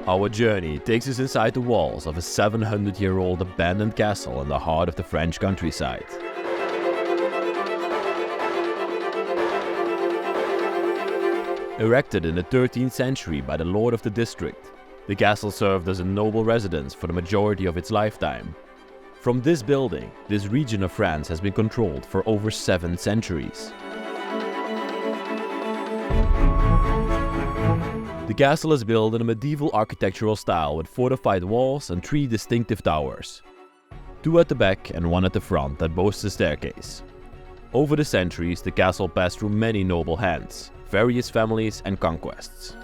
Our journey takes us inside the walls of a 700-year-old abandoned castle in the heart of the French countryside. Erected in the 13th century by the lord of the district, the castle served as a noble residence for the majority of its lifetime. From this building, this region of France has been controlled for over 7 centuries. The castle is built in a medieval architectural style with fortified walls and 3 distinctive towers. 2 at the back and 1 at the front that boasts a staircase. Over the centuries, the castle passed through many noble hands, various families and conquests.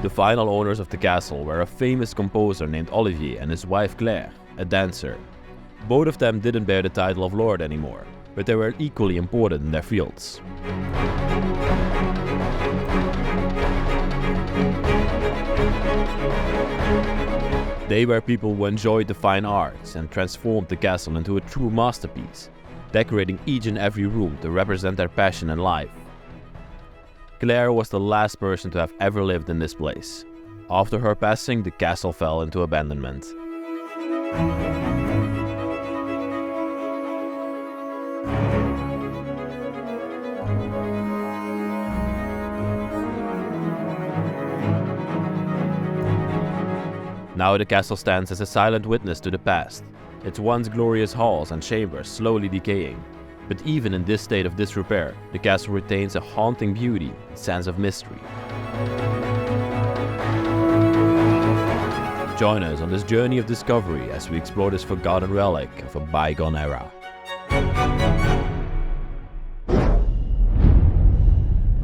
The final owners of the castle were a famous composer named Olivier and his wife Claire, a dancer. Both of them didn't bear the title of lord anymore, but they were equally important in their fields. They were people who enjoyed the fine arts and transformed the castle into a true masterpiece, decorating each and every room to represent their passion in life. Claire was the last person to have ever lived in this place. After her passing, the castle fell into abandonment. Now the castle stands as a silent witness to the past, its once glorious halls and chambers slowly decaying. But even in this state of disrepair, the castle retains a haunting beauty and sense of mystery. Join us on this journey of discovery as we explore this forgotten relic of a bygone era.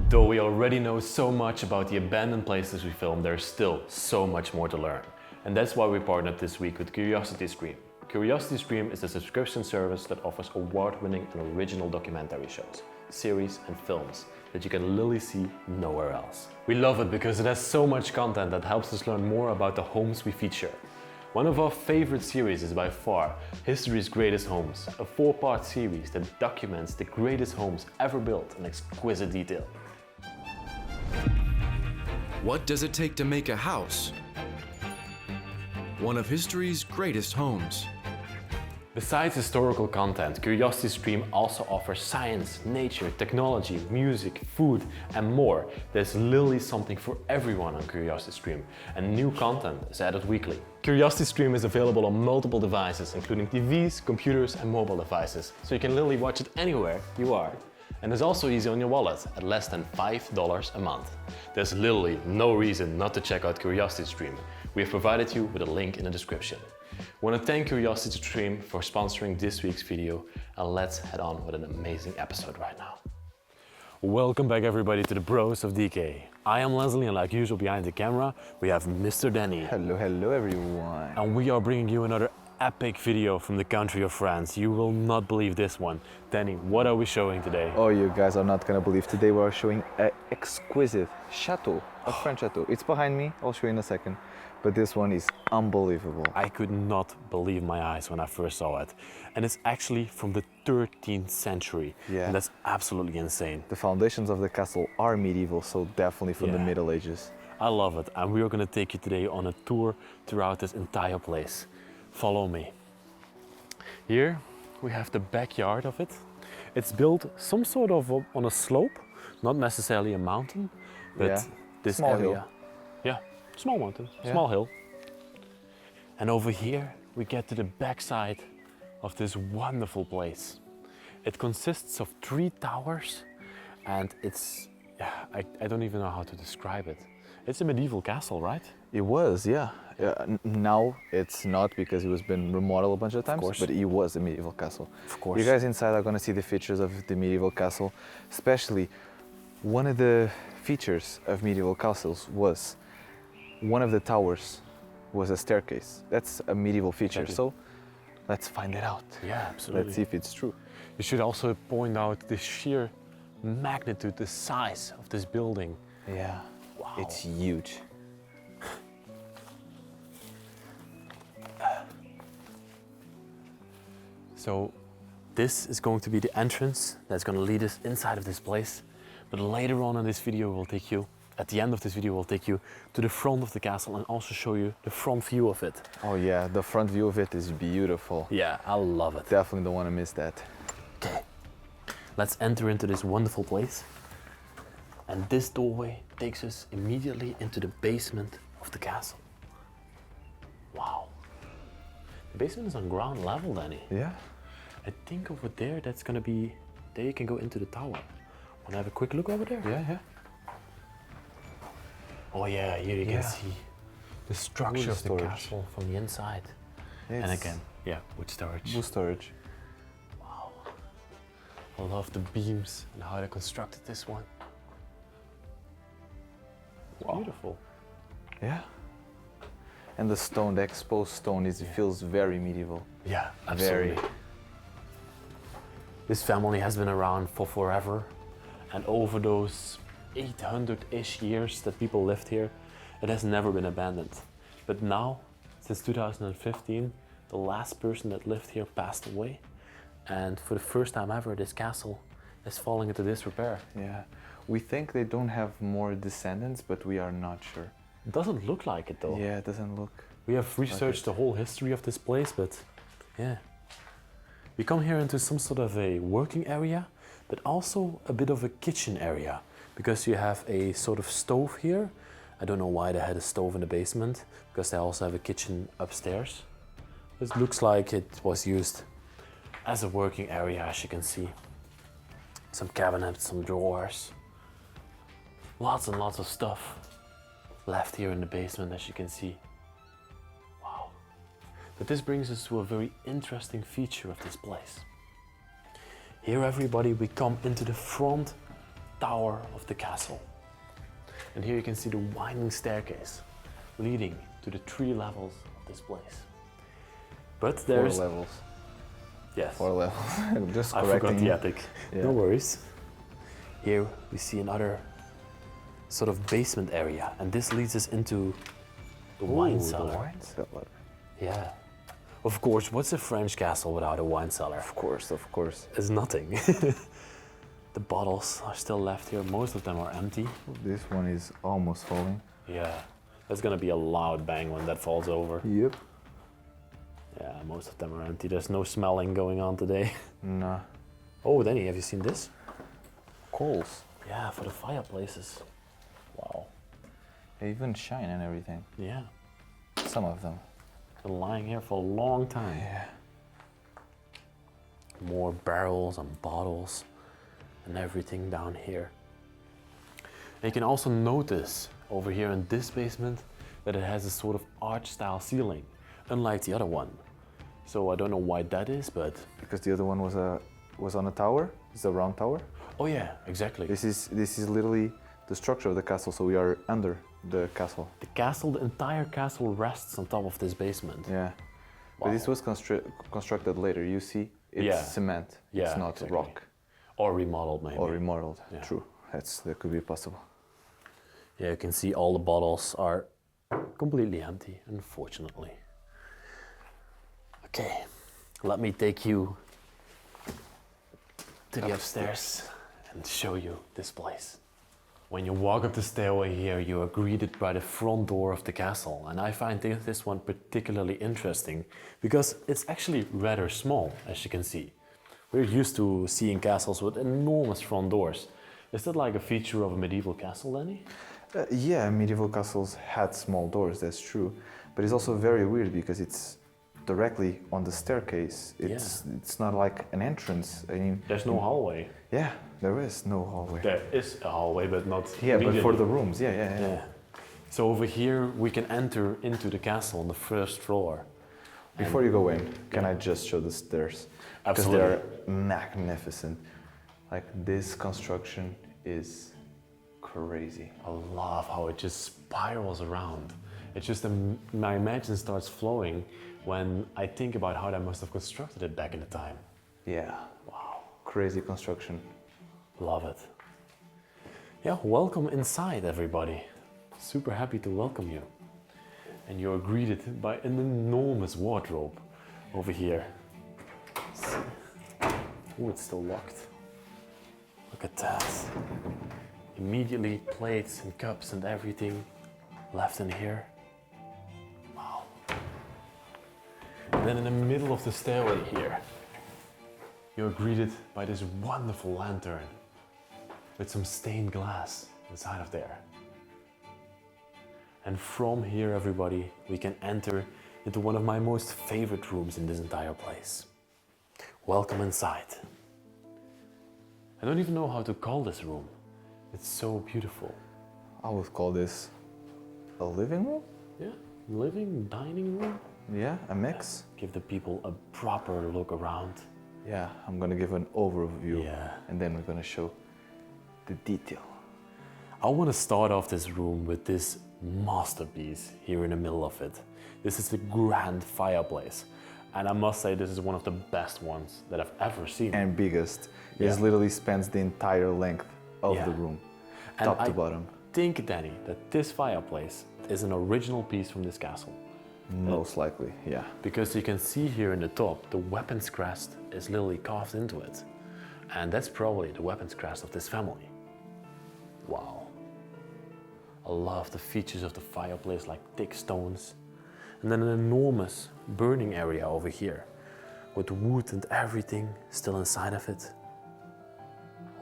Though we already know so much about the abandoned places we filmed, there's still so much more to learn. And that's why we partnered this week with CuriosityStream. CuriosityStream is a subscription service that offers award-winning and original documentary shows, series and films that you can literally see nowhere else. We love it because it has so much content that helps us learn more about the homes we feature. One of our favorite series is by far History's Greatest Homes, a 4-part series that documents the greatest homes ever built in exquisite detail. What does it take to make a house? One of history's greatest homes. Besides historical content, CuriosityStream also offers science, nature, technology, music, food and more. There's literally something for everyone on CuriosityStream, and new content is added weekly. CuriosityStream is available on multiple devices, including TVs, computers and mobile devices, so you can literally watch it anywhere you are. And it's also easy on your wallet at less than $5 a month. There's literally no reason not to check out CuriosityStream. We have provided you with a link in the description. We want to thank CuriosityStream for sponsoring this week's video, and let's head on with an amazing episode right now. Welcome back everybody to the Bros of Decay. I am Leslie, and like usual behind the camera we have Mr. Danny. Hello everyone. And we are bringing you another epic video from the country of France. You will not believe this one. Danny, what are we showing today? Oh, you guys are not gonna believe. Today we are showing an exquisite chateau, a French chateau. It's behind me, I'll show you in a second. But this one is unbelievable. I could not believe my eyes when I first saw it. And it's actually from the 13th century. Yeah. And that's absolutely insane. The foundations of the castle are medieval, so definitely from the Middle Ages. I love it. And we are going to take you today on a tour throughout this entire place. Follow me. Here we have the backyard of it. It's built some sort of on a slope, not necessarily a mountain, but this small area. hill. Yeah, small mountain, small hill. And over here we get to the backside of this wonderful place. It consists of 3 towers and it's, I don't even know how to describe it. It's a medieval castle, right? It was, yeah. Now it's not because it was been remodeled a bunch of times, but it was a medieval castle. Of course. You guys inside are gonna see the features of the medieval castle, especially one of the features of medieval castles was one of the towers was a staircase. That's a medieval feature, so let's find it out. Yeah, absolutely. Let's see if it's true. You should also point out the sheer magnitude, the size of this building. Yeah, wow. It's huge. So this is going to be the entrance that's going to lead us inside of this place. But later on in this video, we'll take you at the end of this video, we'll take you to the front of the castle and also show you the front view of it. Oh yeah, the front view of it is beautiful. Yeah, I love it. Definitely don't want to miss that. Okay, let's enter into this wonderful place. And this doorway takes us immediately into the basement of the castle. Wow. The basement is on ground level, Danny. Yeah. I think over there, that's gonna be, there you can go into the tower. Wanna have a quick look over there? Yeah, yeah. Oh yeah, here you can Yeah. see the structure Wood of the storage. castle from the inside. And It's again, yeah, wood storage. wood storage. Wow. I love the beams and how they constructed this one. Wow. Beautiful. Yeah. And the stone, the exposed stone, it feels very medieval. Yeah, absolutely. Very. This family has been around for forever, and over those 800-ish years that people lived here, it has never been abandoned. But now, since 2015, the last person that lived here passed away, and for the first time ever, this castle is falling into disrepair. Yeah. We think they don't have more descendants, but we are not sure. It doesn't look like it though. Yeah, it doesn't look. We have researched the whole history of this place, but yeah. We come here into some sort of a working area, but also a bit of a kitchen area, because you have a sort of stove here. I don't know why they had a stove in the basement, because they also have a kitchen upstairs. It looks like it was used as a working area, as you can see. Some cabinets, some drawers. Lots and lots of stuff left here in the basement, as you can see. Wow. But this brings us to a very interesting feature of this place. Here, everybody, we come into the front tower of the castle. And here you can see the winding staircase leading to the 3 levels of this place. But there's... 4 levels. Yes. 4 levels. Just I correcting. forgot the attic. Yeah. No worries. Here we see another sort of basement area, and this leads us into the wine cellar. The wine cellar. Yeah. Of course, what's a French castle without a wine cellar? Of course, of course. It's nothing. The bottles are still left here. Most of them are empty. This one is almost falling. Yeah. That's gonna be a loud bang when that falls over. Yep. Yeah, most of them are empty. There's no smelling going on today. Nah. Oh, Danny, have you seen this? Coals. Yeah, for the fireplaces. Wow. They even shine and everything. Yeah. Some of them. Been lying here for a long time. Yeah. More barrels and bottles and everything down here. And you can also notice over here in this basement that it has a sort of arch style ceiling, unlike the other one. So I don't know why that is, but... Because the other one was on a tower. It's a round tower. Oh yeah, exactly. This is literally the structure of the castle, so we are under the castle. The castle, the entire castle rests on top of this basement. Yeah. But this was constructed later. You see, it's cement. Yeah, it's not exactly. rock. Or remodeled maybe. Or remodeled. Yeah. True. That could be possible. Yeah, you can see all the bottles are completely empty, unfortunately. Okay, let me take you to the upstairs and show you this place. When you walk up the stairway here, you are greeted by the front door of the castle, and I find this one particularly interesting because it's actually rather small, as you can see. We're used to seeing castles with enormous front doors. Is that like a feature of a medieval castle, Danny? Yeah, medieval castles had small doors, that's true. But it's also very weird because it's directly on the staircase. It's not like an entrance. I mean, There's no hallway. Yeah, there is no hallway. There is a hallway, but not Yeah, but for immediately. the rooms, yeah. So over here, we can enter into the castle on the first floor. Before you go in, can I just show the stairs? Because Absolutely. they're magnificent. Like, this construction is crazy. I love how it just spirals around. It just, my imagination starts flowing when I think about how they must have constructed it back in the time. Yeah. Wow. Crazy construction. Love it. Yeah, welcome inside, everybody. Super happy to welcome you. And you're greeted by an enormous wardrobe over here. Oh, it's still locked. Look at that. Immediately plates and cups and everything left in here. Wow. And then in the middle of the stairway here, you're greeted by this wonderful lantern with some stained glass inside of there. And from here, everybody, we can enter into one of my most favorite rooms in this entire place. Welcome inside. I don't even know how to call this room. It's so beautiful. I would call this a living room? Yeah, living, dining room. Yeah, a mix. Give the people a proper look around. Yeah, I'm gonna give an overview. Yeah. And then we're gonna show the detail. I want to start off this room with this masterpiece here in the middle of it. This is the grand fireplace. And I must say this is one of the best ones that I've ever seen. And biggest. Yeah. It literally spans the entire length of Yeah. the room, And top to I bottom. think, Danny, that this fireplace is an original piece from this castle. Most likely, yeah. Because you can see here in the top, the weapons crest is literally carved into it. And that's probably the weapons crest of this family. Wow. I love the features of the fireplace, like thick stones. And then an enormous burning area over here with wood and everything still inside of it.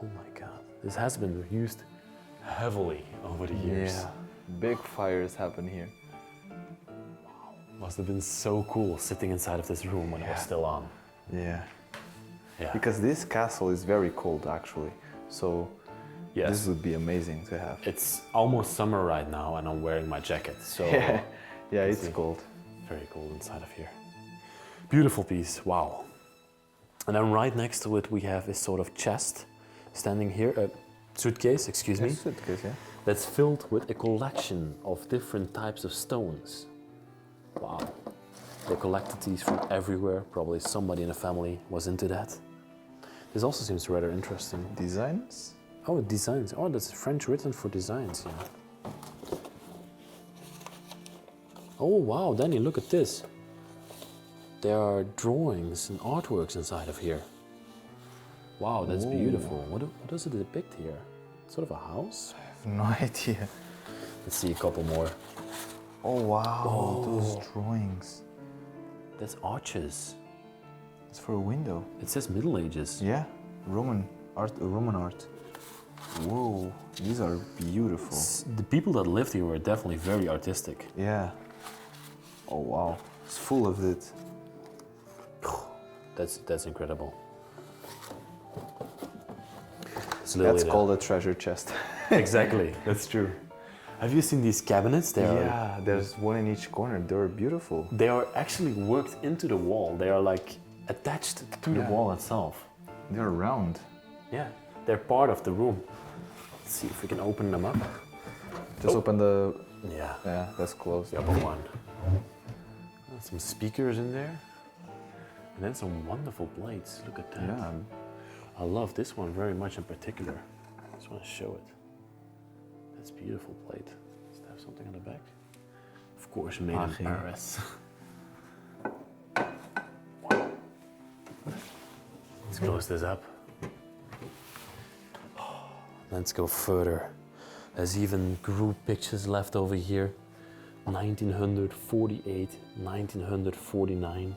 Oh my God. This has been used heavily over the years. Yeah, big fires happen here. Must have been so cool sitting inside of this room when it was still on. Yeah. Yeah. Because this castle is very cold actually. So Yes. this would be amazing to have. It's almost summer right now and I'm wearing my jacket, so Yeah, yeah, it's see. cold. very cold inside of here. Beautiful piece, wow. And then right next to it we have a sort of chest standing here, a suitcase, excuse me, Suitcase, yeah. that's filled with a collection of different types of stones. Wow. They collected these from everywhere, probably somebody in the family was into that. This also seems rather interesting. Designs? Oh, designs. Oh, that's French written for designs, yeah. Oh, wow, Danny, look at this. There are drawings and artworks inside of here. Wow, that's beautiful. What does it depict here? Sort of a house? I have no idea. Let's see a couple more. Oh wow, those drawings. That's arches. It's for a window. It says Middle Ages. Yeah, Roman art. Whoa, these are beautiful. The people that lived here were definitely very artistic. Yeah. Oh wow, it's full of it. That's incredible. That's called a treasure chest. Exactly, that's true. Have you seen these cabinets? Yeah, there's one in each corner. They're beautiful. They are actually worked into the wall. They are like attached to the wall itself. They're round. Yeah, they're part of the room. Let's see if we can open them up. Just open the. Yeah, Yeah, that's closed. the upper one. Some speakers in there. And then some wonderful plates. Look at that. Yeah. I love this one very much in particular. I just want to show it. That's a beautiful plate. Does it have something on the back? Of course, made in Aching. Paris. Wow. Let's close this up. Let's go further. There's even group pictures left over here. 1948, 1949.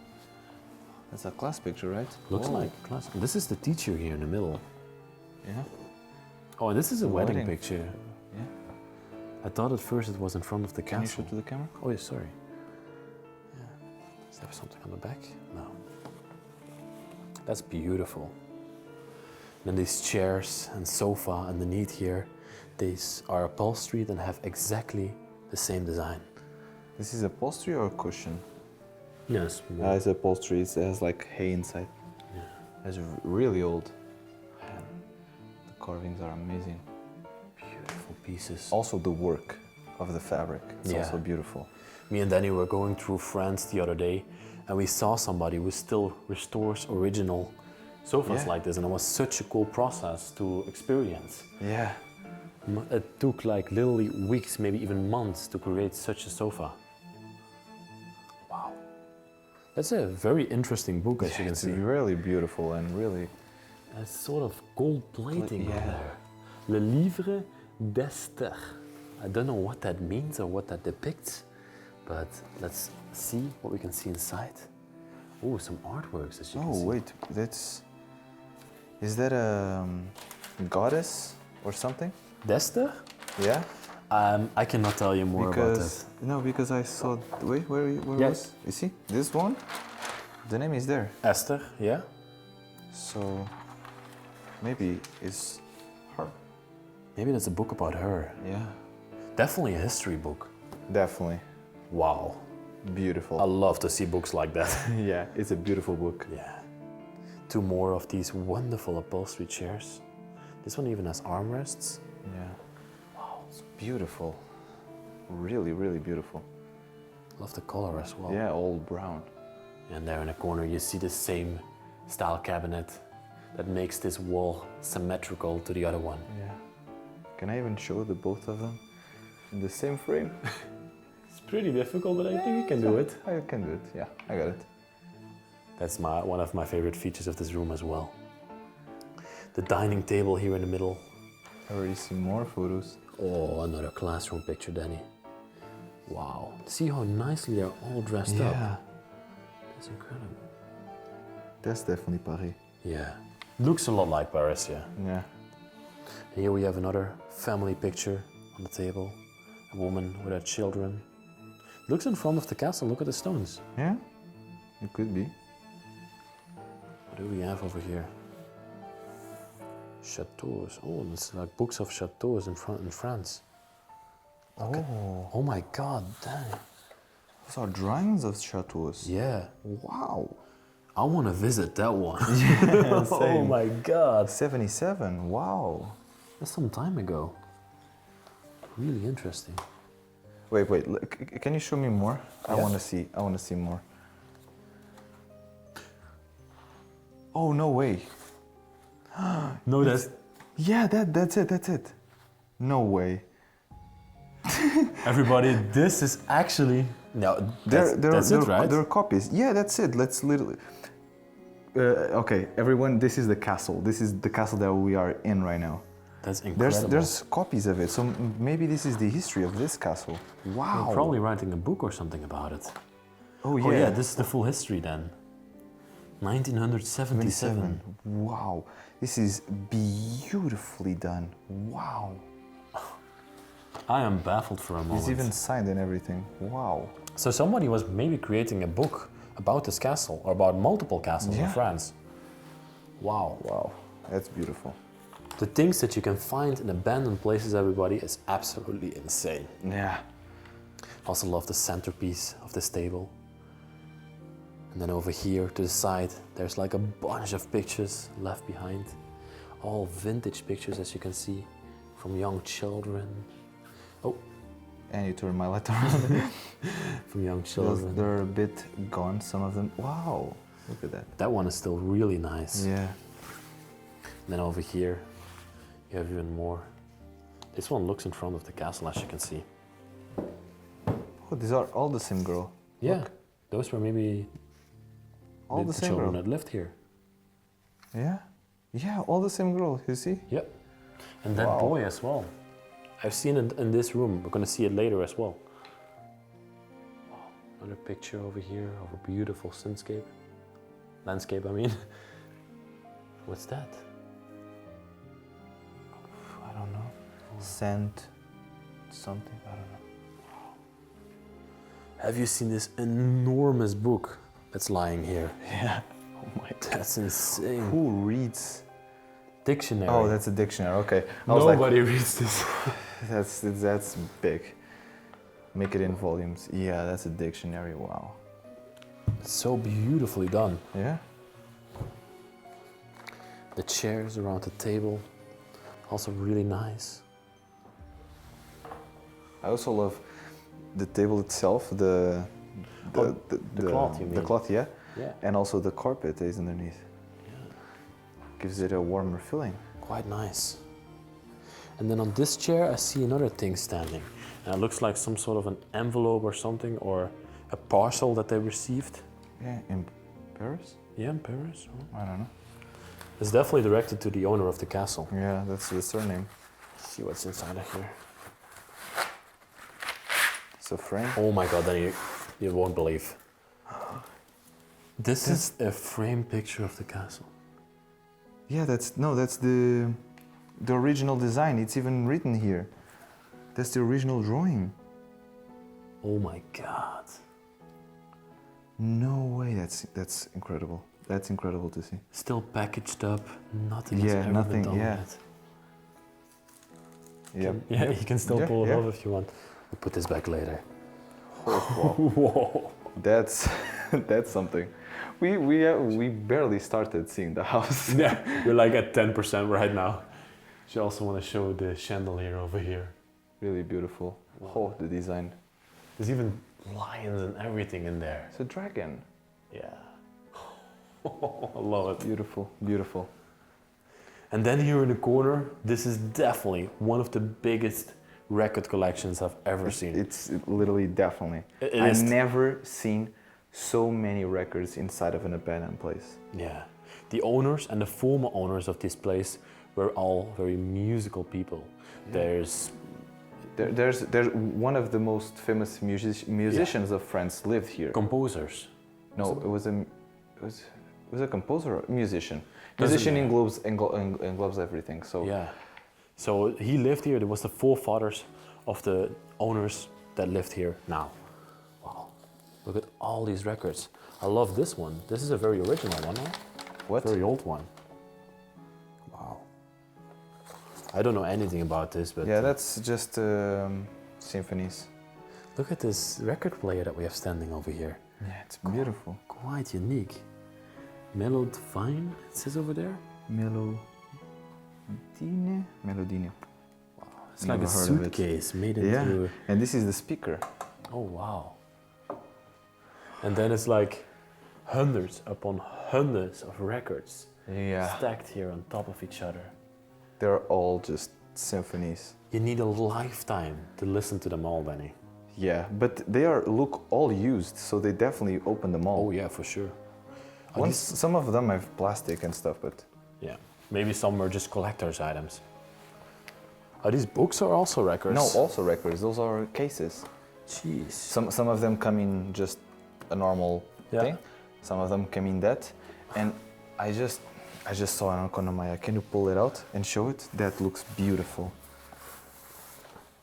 That's a class picture, right? Looks like classic. This is the teacher here in the middle. Yeah. Oh, and this is a wedding wedding. picture. Yeah. I thought at first it was in front of the Can you show castle. to the camera? Oh, yeah, sorry. Yeah. Does it have something on the back? No. That's beautiful. Then these chairs and sofa underneath here, these are upholstered and have exactly the same design. This is upholstery or cushion? Yes. It's upholstery. It has like hay inside. Yeah. It's really old. And the carvings are amazing. Beautiful pieces. Also the work of the fabric. It's Yeah. also beautiful. Me and Danny were going through France the other day and we saw somebody who still restores original sofas Yeah. like this, and it was such a cool process to experience. Yeah. It took like literally weeks, maybe even months to create such a sofa. Wow. That's a very interesting book, as you can It's see. really beautiful and really. There's sort of gold plating Yeah. on there. Le livre d'Ester. I don't know what that means or what that depicts, but let's see what we can see inside. Oh, some artworks as you can see. Oh wait, is that a goddess or something? D'Ester? Yeah. I cannot tell you more about that. No, because I saw. Wait, where Yes. was? You see this one? The name is there. Esther, yeah? So maybe it's her. Maybe that's a book about her. Yeah. Definitely a history book. Definitely. Wow. Beautiful. I love to see books like that. Yeah, it's a beautiful book. Yeah. Two more of these wonderful upholstery chairs. This one even has armrests. Yeah. Wow, it's beautiful. Really, really beautiful. Love the color as well. Yeah, all brown. And there in the corner you see the same style cabinet that makes this wall symmetrical to the other one. Yeah. Can I even show the both of them in the same frame? It's pretty difficult, but I think you can do it. I can do it. Yeah, I got it. That's one of my favorite features of this room as well. The dining table here in the middle. I already see more photos. Oh, another classroom picture, Danny. Wow. See how nicely they're all dressed up. Yeah, That's incredible. that's definitely Paris. Yeah. Looks a lot like Paris, yeah. Yeah. And here we have another family picture on the table. A woman with her children. Looks in front of the castle. Look at the stones. Yeah, it could be. What do we have over here? Chateaus. Oh, it's like books of chateaus in France. Oh, Oh my God, dang. those are drawings of chateaus. Yeah. Wow. I want to visit that one. Yeah, Oh same. my God. 77. Wow. That's some time ago. Really interesting. Wait, look, can you show me more? I Yeah. want to see. I want to see more. Oh no way. No, that's Yeah, that's it. That's it. No way. everybody. This is actually that's it, right? They're copies. Yeah, that's it. Let's literally. Okay, everyone. This is the castle. This is the castle that we are in right now. That's incredible. There's copies of it. So maybe this is the history of this castle. Wow. They're probably writing a book or something about it. Oh yeah. Oh yeah, this is the full history then. 1977. Wow. This is beautifully done. Wow. I am baffled for a moment. It's even signed and everything. Wow. So somebody was maybe creating a book about this castle or about multiple castles in Yeah. France. Wow. Wow. That's beautiful. The things that you can find in abandoned places, everybody, is absolutely insane. Yeah. Also love the centerpiece of this table. And then over here to the side, there's like a bunch of pictures left behind. All vintage pictures, as you can see, from young children. Oh, And you turn my light around. from young children. They're a bit gone, some of them. Wow. Look at that. That one is still really nice. Yeah. Then over here, you have even more. This one looks in front of the castle, as you can see. Oh, these are all the same girl. Yeah, Look. those were maybe All the same children girl. that lived here. Yeah. Yeah, all the same girl. You see? Yep. And that Wow. boy as well. I've seen it in this room. We're gonna see it later as well. Another picture over here of a beautiful landscape, I mean. What's that? I don't know. Scent. Something. I don't know. Have you seen this enormous book that's lying here? Yeah. Oh my God. That's insane. Who reads? Dictionary. Oh, that's a dictionary. Okay. I was like, Nobody reads this. that's big. Make it in volumes. Yeah, that's a dictionary. Wow. It's so beautifully done. Yeah. The chairs around the table, also really nice. I also love the table itself. The cloth, you The mean? cloth, yeah. Yeah. And also the carpet is underneath. Gives it a warmer feeling. Quite nice. And then on this chair, I see another thing standing. And it looks like some sort of an envelope or something, or a parcel that they received. Yeah, in Paris? Yeah, in Paris. Oh. I don't know. It's definitely directed to the owner of the castle. Yeah, that's the surname. See what's inside of here. It's a frame. Oh my god, then you won't believe. This is a frame picture of the castle. Yeah, that's the original design. It's even written here. That's the original drawing. Oh my god. No way. That's incredible. That's incredible to see. Still packaged up. Nothing has Yeah, ever nothing, been done yeah. with it. Yep. Yeah, you can still Yeah, pull it yeah. off if you want. We'll put this back later. Whoa. That's something. We barely started seeing the house. Yeah, we're like at 10% right now. You also want to show the chandelier over here. Really beautiful. Oh, the design. There's even lions and everything in there. It's a dragon. Yeah. I love it. Beautiful, beautiful. And then here in the corner, this is definitely one of the biggest record collections I've ever seen. It's literally definitely. It I've is. never seen so many records inside of an abandoned place. Yeah. The owners and the former owners of this place were all very musical people. There's There's one of the most famous musicians of France lived here. composers. No, it was a composer, or musician. Doesn't Musician matter. englobes everything. So Yeah. So he lived here. There was the forefathers of the owners that lived here now. Wow. Look at all these records. I love this one. This is a very original one, huh? what? Very old one. Wow. I don't know anything about this, but Yeah, that's just symphonies. look at this record player that we have standing over here. Yeah, it's beautiful. Quite unique. Mellowed fine, it says over there. Melodine. It's like a Never heard of it. suitcase made into. Yeah, and this is the speaker. Oh wow. And then it's like hundreds upon hundreds of records Yeah, stacked here on top of each other. they're all just symphonies. You need a lifetime to listen to them all, Danny. Yeah, but they look all used, so they definitely open them all. Oh yeah, for sure. Are Some of them have plastic and stuff, but Yeah, maybe some are just collector's items. Are these books or also records? no, also records. Those are cases. Jeez. Some of them come in just a normal Yeah. thing. Some of them come in that, and I just saw an Maya. Can you pull it out and show it? That looks beautiful.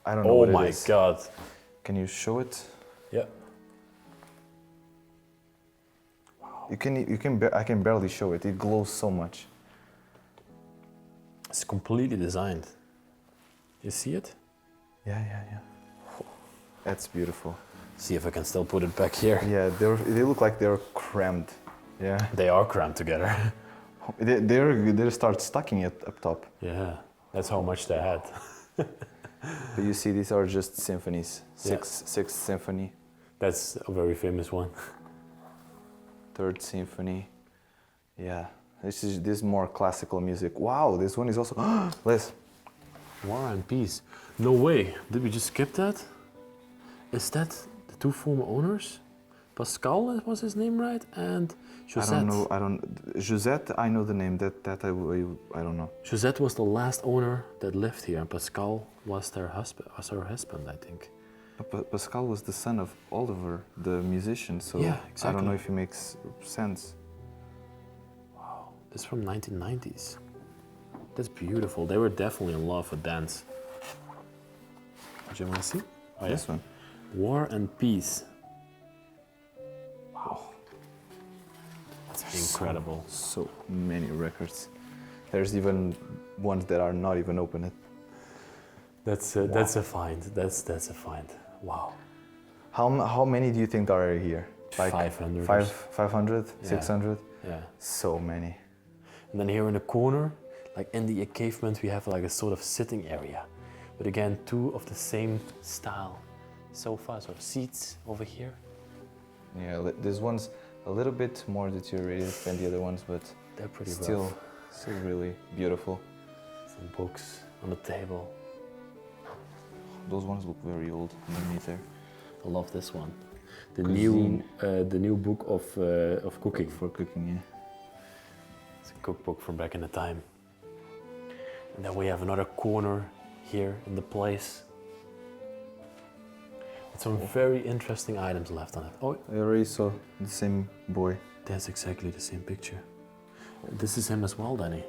I don't know Oh what my it is. god. Can you show it? Yeah. I can barely show it. It glows so much. It's completely designed. You see it? Yeah. That's beautiful. See if I can still put it back here. Yeah, they look like they're crammed. Yeah, They are crammed together. they start stacking it up top. Yeah, that's how much they had. But you see, these are just symphonies. Yeah. Sixth symphony, That's a very famous one. third symphony. Yeah, this is more classical music. Wow, this one is also. Les, War and Peace. No way. Did we just skip that? Is that the two former owners? Pascal was his name, right? And Josette. I don't. Josette, I know the name. That I don't know. Josette was the last owner that lived here, and Pascal was her husband, I think. Pascal was the son of Oliver, the musician. So Yeah, I don't exactly. know if it makes sense. Wow, this is from 1990s. That's beautiful. They were definitely in love with dance. Do you want to see? Oh, This one. War and Peace. Wow. That's incredible. So many records. There's even ones that are not even open. That's a find. That's a find. Wow. How many do you think are here? 500. 500, Yeah. 600? Yeah. So many. And then here in the corner, like in the encavement, we have like a sort of sitting area. But again, two of the same style sofas or seats over here. Yeah, this one's a little bit more deteriorated than the other ones, but They're pretty still rough. really beautiful. Some books on the table. Those ones look very old underneath there. I love this one. The Cuisine. new book of cooking. For cooking, yeah. It's a cookbook from back in the time. And then we have another corner here in the place. With some very interesting items left on it. Oh, I already saw the same boy. that's exactly the same picture. This is him as well, Danny.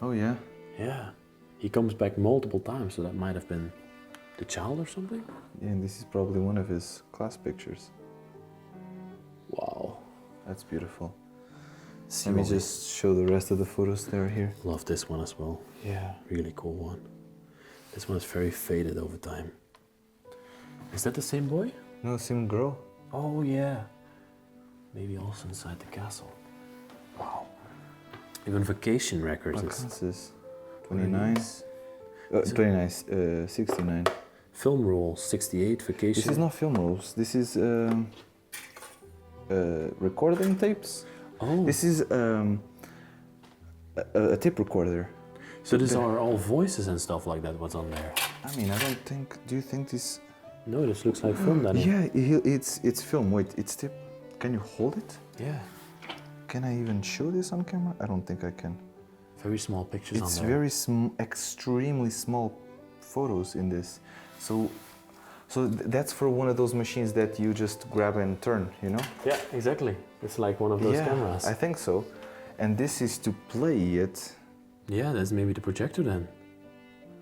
Oh yeah. Yeah. He comes back multiple times, so that might have been the child or something. Yeah, and this is probably one of his class pictures. Wow. That's beautiful. See Let me what we- just show the rest of the photos that are here. Love this one as well. Yeah. Really cool one. This one is very faded over time. Is that the same boy? No, same girl. Oh yeah. Maybe also inside the castle. Wow. Even vacation records. What It's class is 29? 69. film rule 68 vacation. This is not film rolls. This is recording tapes. Oh. This is a tape recorder. So these are all voices and stuff like that. What's on there? I mean, I don't think. Do you think this? No, this looks like film, Danny. Yeah, it's film. Wait, it's tape. Can you hold it? Yeah. Can I even show this on camera? I don't think I can. Very small pictures It's on there. very extremely small photos in this. So that's for one of those machines that you just grab and turn, you know? Yeah, exactly. It's like one of those cameras. I think so. And this is to play it. Yeah, that's maybe the projector then.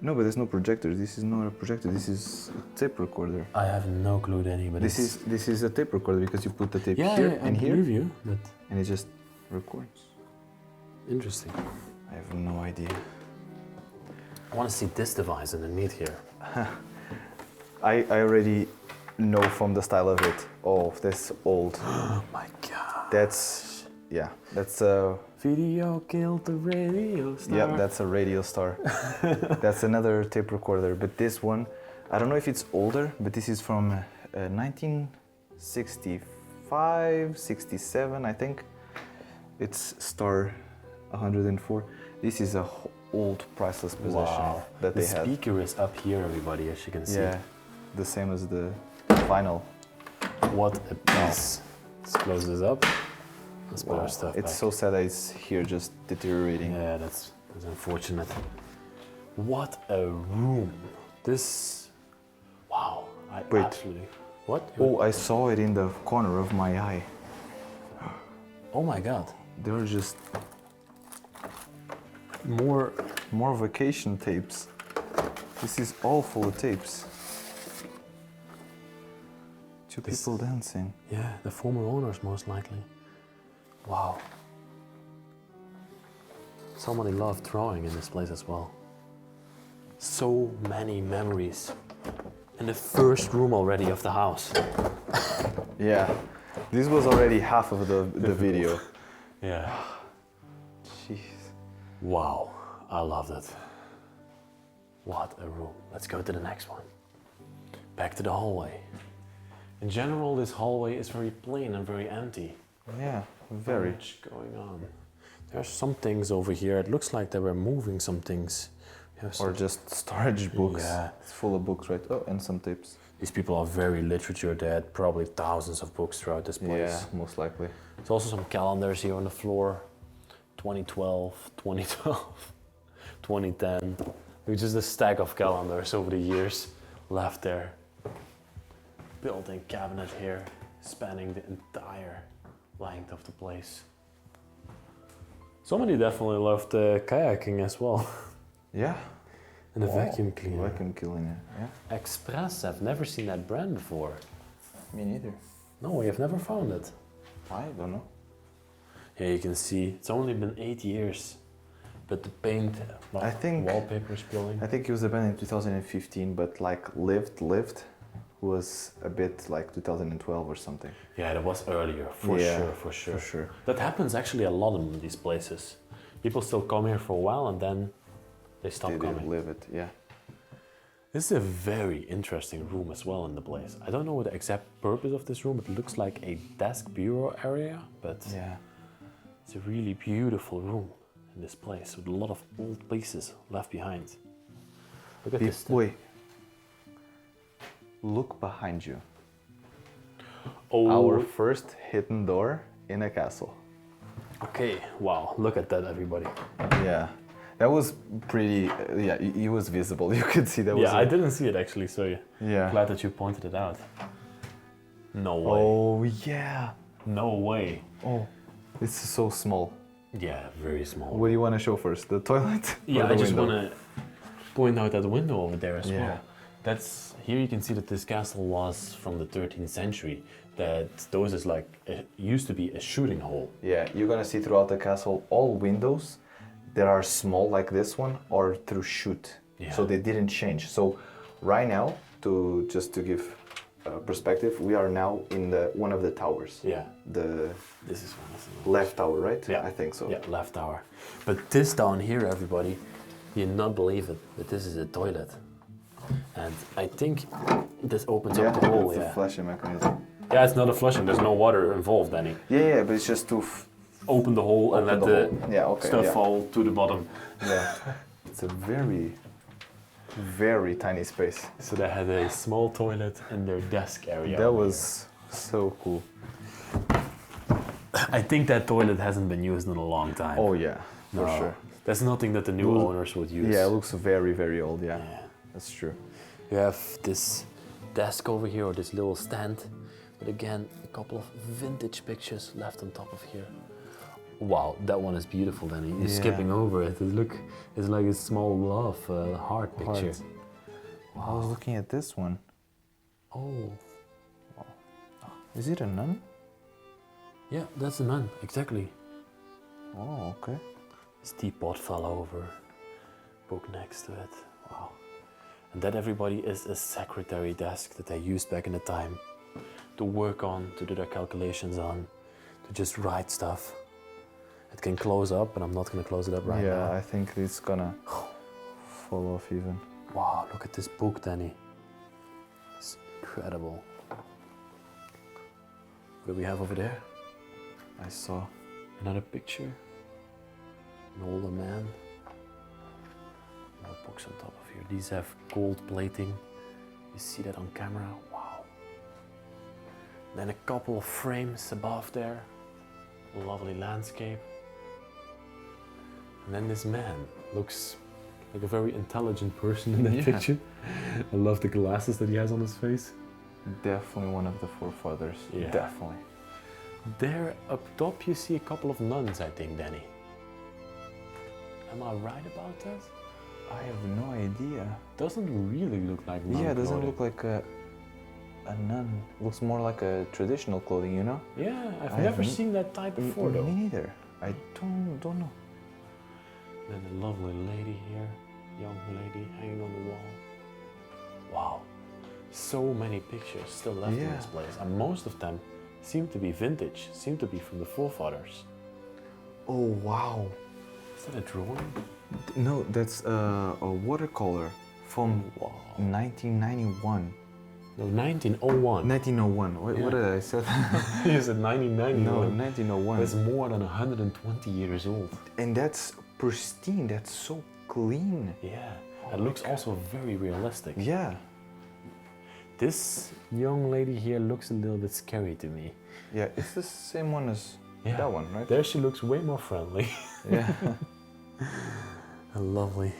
No, but there's no projector. This is not a projector. This is a tape recorder. I have no clue, Danny. But This is a tape recorder because you put the tape yeah, here yeah, and I here, believe you, but and it just records. interesting. I have no idea. I want to see this device underneath here. I already know from the style of it. Oh, that's old. Oh my god. That's that's a Video killed the radio star. yeah, that's a radio star. That's another tape recorder, but this one, I don't know if it's older, but this is from 1965, 67, I think. It's star 104. This is a old priceless possession Wow. that The they had. speaker is up here, everybody, as you can see. Yeah, the same as the vinyl. What a piece. Let's close this up. Let's put our stuff It's back. so sad that it's here just deteriorating. Yeah, that's unfortunate. What a room. This, wow. I Wait. absolutely. What? Oh, I saw it in the corner of my eye. Oh my god. There were just More. more vacation tapes. This is all full of tapes. Two people dancing. Yeah, the former owners, most likely. Wow. Somebody loved drawing in this place as well. So many memories. In the first room already of the house. Yeah, this was already half of the video. Yeah. Jeez. Wow, I loved it. What a room. Let's go to the next one. Back to the hallway. In general, this hallway is very plain and very empty. Yeah, Not very. much going on. There's some things over here. It looks like they were moving some things. We have Or some- just storage books. Yeah. It's full of books, right? Oh, and some tapes. These people are very literature. They had probably thousands of books throughout this place. Yeah, most likely. There's also some calendars here on the floor. 2012, 2012, 2010. There's just a stack of calendars over the years left there. Built-in cabinet here, spanning the entire length of the place. Somebody definitely loved kayaking as well. Yeah. And a Oh, vacuum cleaner. Vacuum cleaner, yeah. Express, I've never seen that brand before. Me neither. No, we have never found it. I don't know. Yeah, you can see, it's only been 8 years. But the paint, I think- wallpaper is peeling. I think it was abandoned in 2015, but like lived was a bit like 2012 or something. Yeah, that was earlier, for Yeah, sure, for sure. For sure. That happens actually a lot in these places. People still come here for a while and then they stop They coming. didn't live it, yeah. This is a very interesting room as well in the place. I don't know what the exact purpose of this room. It looks like a desk bureau area, but Yeah. it's a really beautiful room in this place with a lot of old pieces left behind. Look at this. Wait. Look behind you. Oh, Our first hidden door in a castle. okay. Wow, look at that, everybody. Yeah. That was pretty. Yeah, it was visible. You could see that was. Yeah, I didn't see it actually, so Yeah. glad that you pointed it out. No way. Oh yeah. No way. Oh, this is so small. Yeah, very small. What do you want to show first? The toilet? Yeah, or the I just window? want to point out that window over there as Yeah. well. That's here you can see that this castle was from the 13th century. That those is like used to be a shooting hole. Yeah, you're gonna see throughout the castle all windows that are small like this one or through shoot. Yeah. So they didn't change. So right now, to give perspective, we are now in one of the towers. Yeah. This is one of the left tower, right? Yeah, I think so. Yeah, left tower. But this down here, everybody, you not believe it, but this is a toilet. And I think this opens up the hole. it's Yeah. a flashing mechanism. Yeah, it's not a flushing. There's no water involved any. Yeah, but it's just to Open the hole and let the the hole. Yeah, okay, stuff yeah. fall to the bottom. Yeah. It's a very, very tiny space. So they had a small toilet in their desk area. That over was so cool. here. I think that toilet hasn't been used in a long time. Oh yeah, for No, sure. That's nothing that the new Well, owners would use. Yeah, it looks very, very old. Yeah, Yeah. that's true. You have this desk over here, or this little stand, but again, a couple of vintage pictures left on top of here. Wow, that one is beautiful, Danny. You're Yeah. skipping over it. Look, it's like a small love heart picture. Heart. I was looking at this one. Oh, Is it a nun? yeah, that's a nun, exactly. Oh, okay. This teapot fell over, book next to it. Wow. And that, everybody, is a secretary desk that they used back in the time to work on, to do their calculations on, to just write stuff. It can close up, but I'm not gonna close it up right Yeah, now. I think it's gonna fall off even. Wow, look at this book, Danny. It's incredible. What do we have over there? I saw. Another picture. An older man. More books on top of here. These have gold plating. You see that on camera? Wow. Then a couple of frames above there. A lovely landscape. And then this man looks like a very intelligent person in that Yeah. picture. I love the glasses that he has on his face. Definitely one of the forefathers. Yeah. Definitely. There up top you see a couple of nuns, I think, Danny. Am I right about that? I have no idea. Doesn't really look like nun Yeah, it doesn't clothing. look like a nun. Looks more like a traditional clothing, you know? Yeah, I've I never haven't- seen that type before Me though. neither. I don't know. Then a lovely lady here, young lady hanging on the wall. Wow, so many pictures still left in Yeah. this place, and most of them seem to be vintage, seem to be from the forefathers. Oh wow. Is that a drawing? No, that's a watercolor from Wow. 1991. No, 1901. 1901. What Yeah. did I say? You said 1991. No, 1901. That's more than 120 years old. And that's pristine. That's so clean. Yeah, Oh it my looks God. also very realistic. Yeah. This young lady here looks a little bit scary to me. Yeah, it's the same one as Yeah. that one, right? There she looks way more friendly. Yeah. Lovely.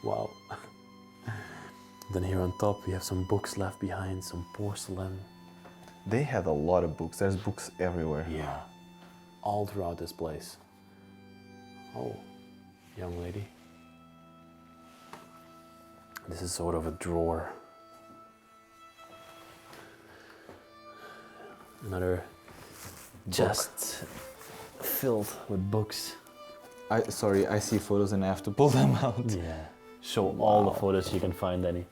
Wow. Then here on top we have some books left behind, some porcelain. They had a lot of books. There's books everywhere. Yeah, all throughout this place. Oh, young lady. This is sort of a drawer. Another chest filled with books. Sorry, I see photos and I have to pull them out. Yeah. Show all the photos you can find, Danny.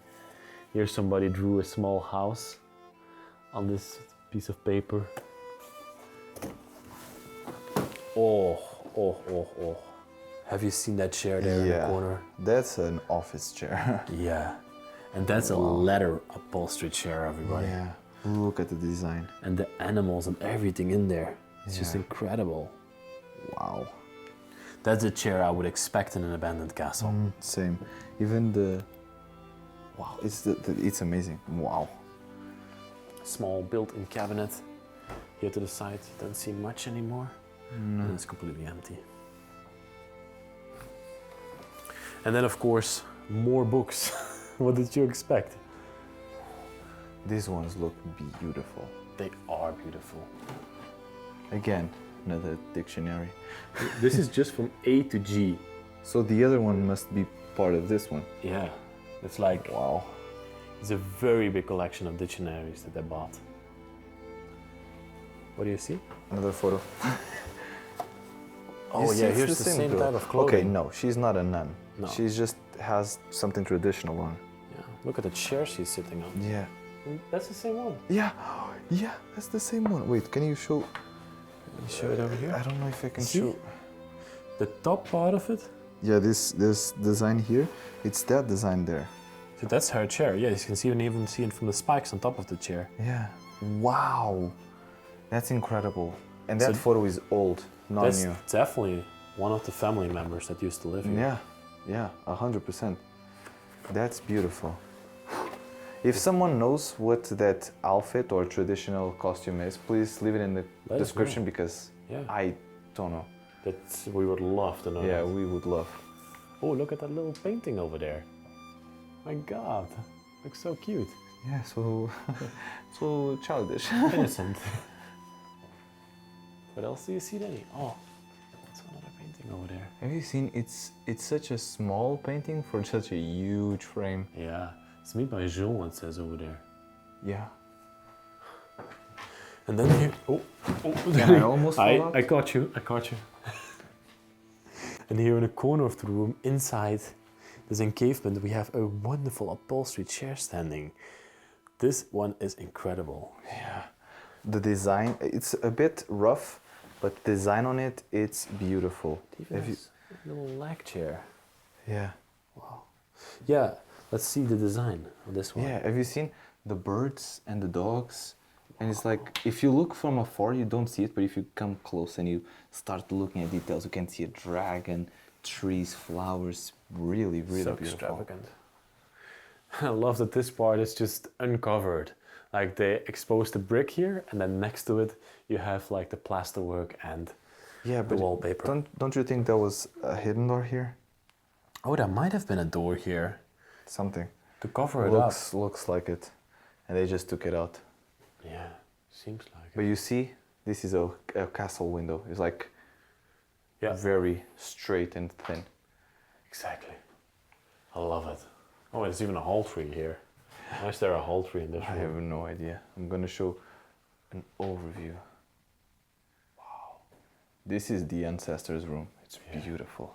Here somebody drew a small house on this piece of paper. Oh. Have you seen that chair there in the corner? That's an office chair. Yeah. And that's a leather upholstery chair, everybody. Yeah. Look at the design. And the animals and everything in there. It's just Yeah. incredible. Wow. That's a chair I would expect in an abandoned castle. Same. Even the. Wow, it's amazing. Wow. Small built-in cabinet. Here to the side, you don't see much anymore. And it's completely empty. And then of course, more books. What did you expect? These ones look beautiful. They are beautiful. Again, another dictionary. This is just from A to G. So the other one must be part of this one. Yeah, it's like, Wow. it's a very big collection of dictionaries that they bought. What do you see? Another photo. Oh You see, yeah, it's here's the same girl. type of clothing. Okay, no, she's not a nun. No. She just has something traditional on. Yeah, look at the chair she's sitting on. Yeah. That's the same one. Yeah, yeah, that's the same one. Wait, can you show? You show it over here. I don't know if I can See? show. The top part of it. Yeah, this design here, it's that design there. So that's her chair. Yeah, you can see even see it from the spikes on top of the chair. Yeah. Wow. That's incredible. And that So photo is old, not That's new. definitely one of the family members that used to live here. Yeah, 100%. That's beautiful. If someone knows what that outfit or traditional costume is, please leave it in the Let us description because Yeah. I don't know. That's we would love to know. Yeah, that. we would love. Oh, look at that little painting over there. My God, looks so cute. Yeah, so so childish. Innocent. What else do you see there? Oh, that's another painting over there. Have you seen? It's such a small painting for such a huge frame. Yeah, it's made by Jean, it says over there. Yeah. And then here, Can I almost fall out? I caught you, I caught you. And here in the corner of the room, inside this encavement, we have a wonderful upholstery chair standing. This one is incredible. Yeah. The design, it's a bit rough, but design on it, it's beautiful. Even Have you- has a little lag chair. Yeah. Wow. Yeah, let's see the design of this one. Yeah, have you seen the birds and the dogs? And it's like, if you look from afar, you don't see it, but if you come close and you start looking at details, you can see a dragon, trees, flowers, really, really So beautiful. extravagant. I love that this part is just uncovered. Like they exposed the brick here, and then next to it, you have like the plasterwork and Yeah, the but wallpaper. don't you think there was a hidden door here? Oh, there might have been a door here Something. to cover it up. Looks like it. And they just took it out. Yeah, seems like But it. you see, this is a castle window. It's like Yeah, very straight and thin. exactly. I love it. Oh, there's even a hall tree here. Why is there a hall tree in this I room? have no idea. I'm gonna show an overview. Wow. This is the ancestors' room. It's Yeah. beautiful.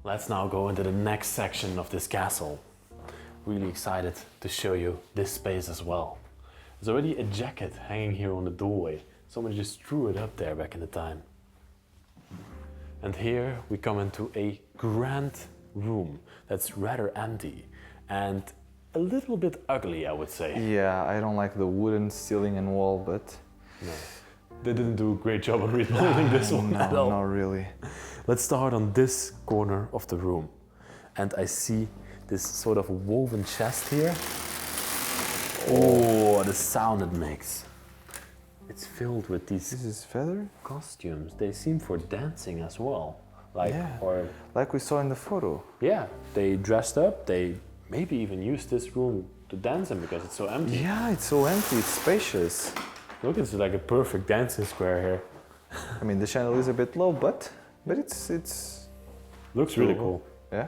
Let's now go into the next section of this castle. Really excited to show you this space as well. There's already a jacket hanging here on the doorway. Someone just threw it up there back in the time. And here we come into a grand room that's rather empty and a little bit ugly, I would say. Yeah, I don't like the wooden ceiling and wall, but No, they didn't do a great job on remodeling this one at no, all. not really. Let's start on this corner of the room. And I see this sort of woven chest here. Oh, the sound it makes. It's filled with these This is feather, costumes. They seem for dancing as well. Like, Yeah. or, like we saw in the photo. yeah, they dressed up. They maybe even used this room to dance in because it's so empty. Yeah, it's so empty. It's spacious. Look, it's like a perfect dancing square here. I mean, the channel is a bit low, but it's Looks really Doable. cool. yeah.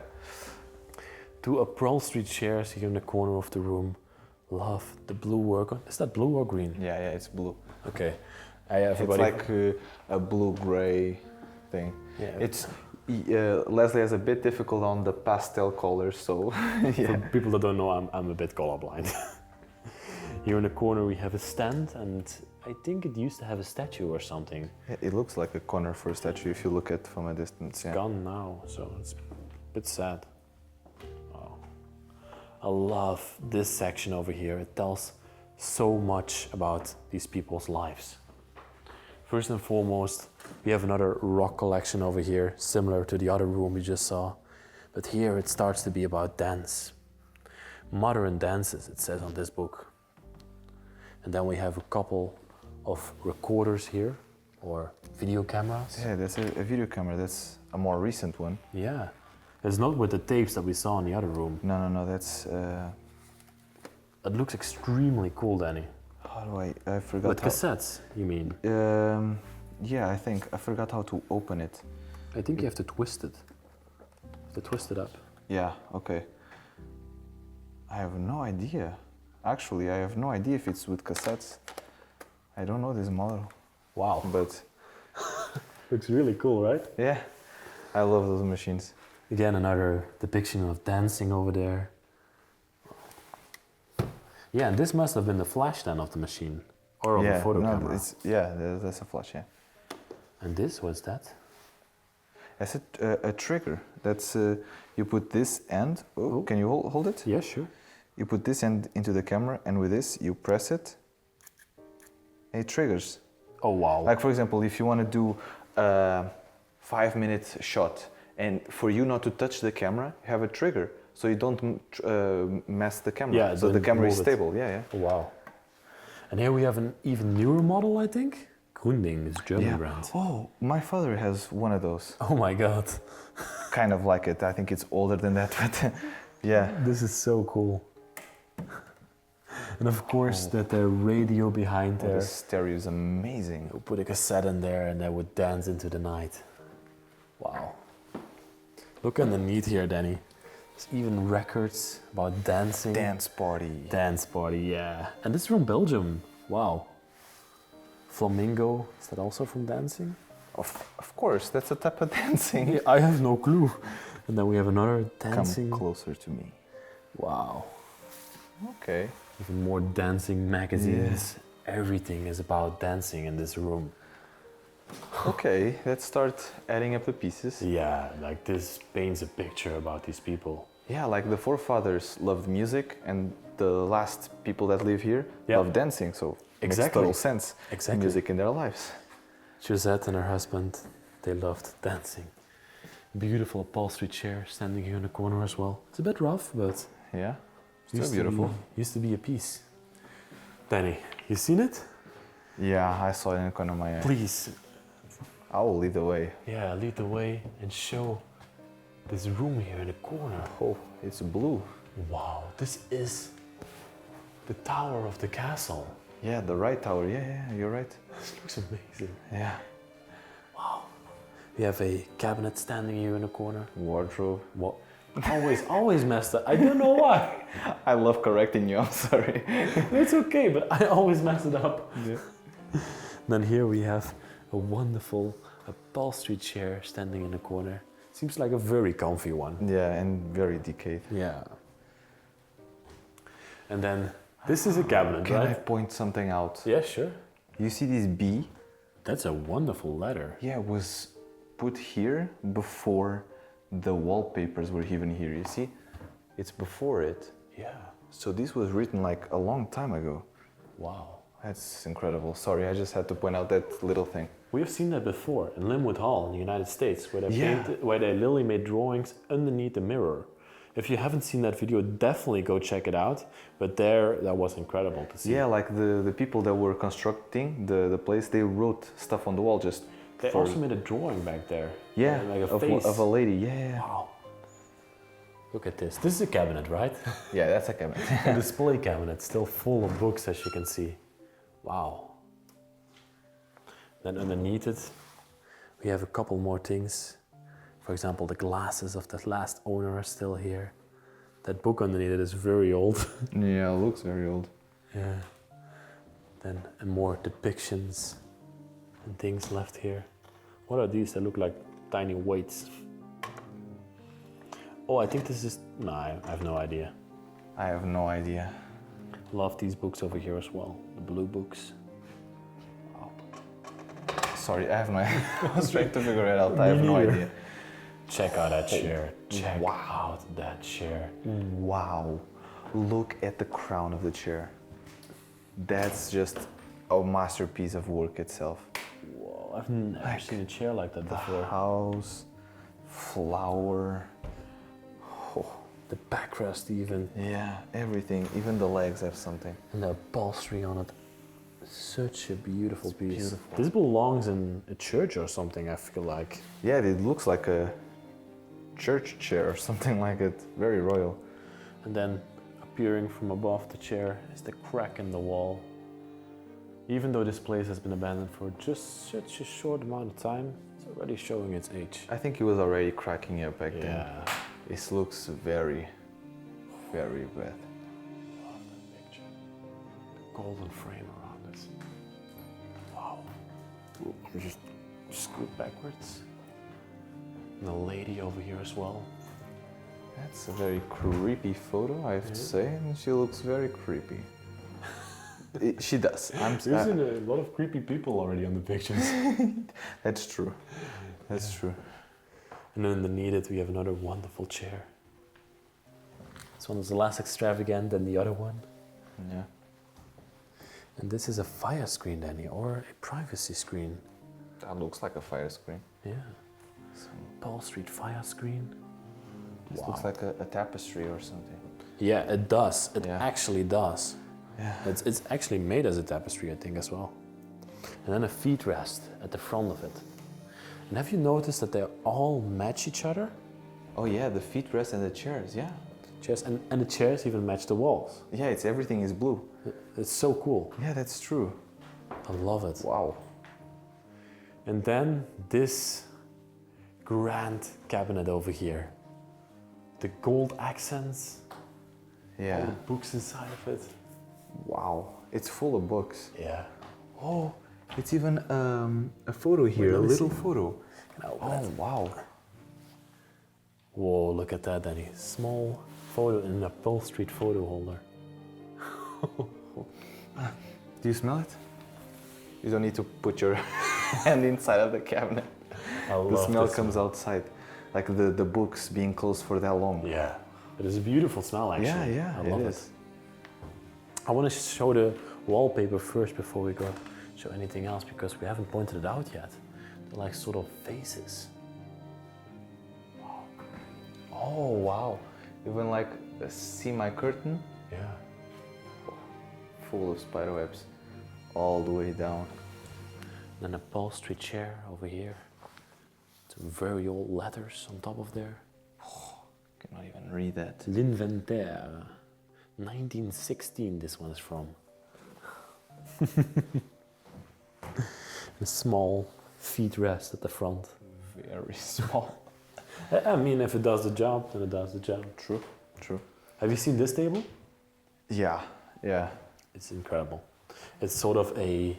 Two upholstery chairs here in the corner of the room. Love the blue work. Is that blue or green? Yeah, yeah, it's blue. Okay. Everybody. It's like a blue-gray thing. Yeah. It's Leslie has a bit difficult on the pastel colors, so For yeah. people that don't know, I'm a bit colorblind. Here in the corner we have a stand, and I think it used to have a statue or something. It looks like a corner for a statue if you look at from a distance. Yeah. Gone now, so it's a bit sad. Wow. I love this section over here. It tells so much about these people's lives. First and foremost, we have another rock collection over here, similar to the other room we just saw. But here it starts to be about dance. Modern dances, it says on this book. And then we have a couple of recorders here, or video cameras. Yeah, that's a video camera. That's a more recent one. Yeah. It's not with the tapes that we saw in the other room. No, that's... It looks extremely cool, Danny. How do I forgot With how... cassettes, you mean? Yeah, I think. I forgot how to open it. I think you have to twist it. To twist it up. Yeah, okay. I have no idea. Actually, I have no idea if it's with cassettes. I don't know this model. Wow. But Looks really cool, right? yeah, I love those machines. Again, another depiction of dancing over there. Yeah, and this must have been the flash then of the machine. Or of Yeah, the photo no, camera. that's a flash, yeah. And this, what's that? That's a trigger. That's, you put this end, can you hold it? Yeah, sure. You put this end into the camera, and with this, you press it, and it triggers. Oh, wow. Like, for example, if you want to do a 5-minute shot, and for you not to touch the camera, you have a trigger, so you don't mess the camera. Yeah, so the don't camera is move it. stable. Yeah, yeah. Oh, wow. And here we have an even newer model, I think. Grunding is German brand. Oh, my father has one of those. Oh my god. Kind of like it. I think it's older than that, but yeah. This is so cool. And of course, that the radio behind Oh, there. the stereo is amazing. We'll put a cassette in there and they would dance into the night. Wow. Look underneath here, Danny. There's even records about dancing. Dance party. Dance party, yeah. And this is from Belgium. Wow. Flamingo, is that also from dancing? Of course, that's a type of dancing. Yeah, I have no clue. And then we have another dancing. Come closer to me. Wow. Okay. Even more dancing magazines. Everything is about dancing in this room. Okay, let's start adding up the pieces. Yeah, like this paints a picture about these people. Yeah, like the forefathers loved music, and the last people that live here love dancing, so it makes total sense. Exactly. Music in their lives. Josette and her husband, they loved dancing. Beautiful upholstery chair standing here in the corner as well. It's a bit rough, but Yeah, still beautiful. Used to be a piece. Danny, you seen it? Yeah, I saw it in the corner of my eye. Please, I will lead the way. yeah, lead the way and show this room here in the corner. Oh, it's blue. Wow, this is the tower of the castle. Yeah, the right tower. Yeah, you're right. This looks amazing. Yeah. We have a cabinet standing here in the corner. Wardrobe. What? Always messed up. I don't know why. I love correcting you, I'm sorry. It's okay, but I always mess it up. Yeah. Then here we have a wonderful upholstery chair standing in the corner. Seems like a very comfy one. Yeah, and very decayed. Yeah. And then this is a cabinet, Can I right? point something out? Yeah, sure. You see this B? That's a wonderful letter. Yeah, it was put here before the wallpapers were even here, you see? It's before it. Yeah. So this was written like a long time ago. Wow. That's incredible. Sorry, I just had to point out that little thing. We have seen that before in Linwood Hall in the United States, where they Yeah. where they literally made drawings underneath the mirror. If you haven't seen that video, definitely go check it out. But there, that was incredible to see. Yeah, like the people that were constructing the place, they wrote stuff on the wall just They for... also made a drawing back there. Yeah, like a face. of a lady, yeah. Wow. Look at this. This is a cabinet, right? Yeah, that's a cabinet. A display cabinet, still full of books, as you can see. Wow. Then underneath it, we have a couple more things. For example, the glasses of that last owner are still here. That book underneath it is very old. Yeah, it looks very old. Yeah. Then more depictions and things left here. What are these? They look like tiny weights. Oh, I think this is... No, I have no idea. I have no idea. Love these books over here as well. The blue books. Sorry, I have no I was trying to figure it out. I have no neither. idea. Check out that chair. Check out that chair. Wow. Look at the crown of the chair. That's just a masterpiece of work itself. Whoa. I've never seen a chair like that The before. house, flower. Oh, The backrest even. yeah, everything. Even the legs have something. And the upholstery on it. Such a beautiful piece. beautiful. This belongs in a church or something, I feel like. Yeah, it looks like a church chair or something like it. Very royal. And then appearing from above the chair is the crack in the wall. Even though this place has been abandoned for just such a short amount of time, it's already showing its age. I think it was already cracking up back then. Yeah. It looks very, very bad. Love that picture. The golden frame around it. Wow. Ooh, just scoot backwards. And the lady over here as well. That's a very creepy photo, I have to say, and she looks very creepy. She does. There's a lot of creepy people already on the pictures. That's true. That's true. And then underneath it we have another wonderful chair. This one is less extravagant than the other one. Yeah. And this is a fire screen, Danny, or a privacy screen. That looks like a fire screen. Yeah. Paul Street fire screen. This looks like a tapestry or something. Yeah, it does. It Yeah. actually does. Yeah. It's actually made as a tapestry, I think, as well. And then a feet rest at the front of it. And have you noticed that they all match each other? Oh yeah, the feet rest and the chairs, yeah. Chairs and the chairs even match the walls. Yeah, everything is blue. It's so cool. Yeah, that's true. I love it. Wow. And then this grand cabinet over here. The gold accents, all Yeah. the books inside of it. Wow. It's full of books. Yeah. Oh, it's even a photo here, Wait, a let me little see. photo. Now, Oh, wow. whoa, look at that, Danny. Small photo in an upholstered photo holder. Do you smell it? You don't need to put your hand inside of the cabinet. I The love smell this comes outside. Like the books being closed for that long. Yeah, it is a beautiful smell actually. Yeah, I love it it. is. I want to show the wallpaper first before we go show anything else because we haven't pointed it out yet. They're like sort of faces. Oh, wow. Even like a semi-curtain Yeah. full of spider webs all the way down. Then a upholstery chair over here. Some very old letters on top of there. Cannot even read that. L'Inventaire. 1916 this one is from. A small feet rest at the front. Very small. I mean, if it does the job, then it does the job. True, true. Have you seen this table? Yeah, yeah. It's incredible. It's sort of a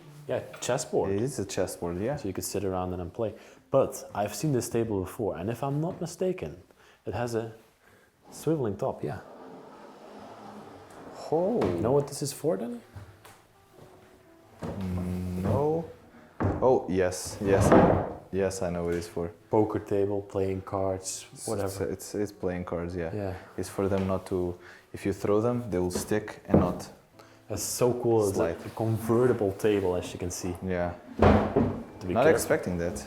chessboard. It is a chessboard, yeah. So you could sit around it and play. But I've seen this table before, and if I'm not mistaken, it has a swiveling top, yeah. Oh, You know what this is for then? no. Oh, yes, yes. Yes, I know what it's for. Poker table, playing cards, whatever. It's playing cards, yeah. Yeah. It's for them not to, if you throw them, they will stick and not, That's so cool. It's Slide. a convertible table, as you can see. yeah. To be Not careful. expecting that.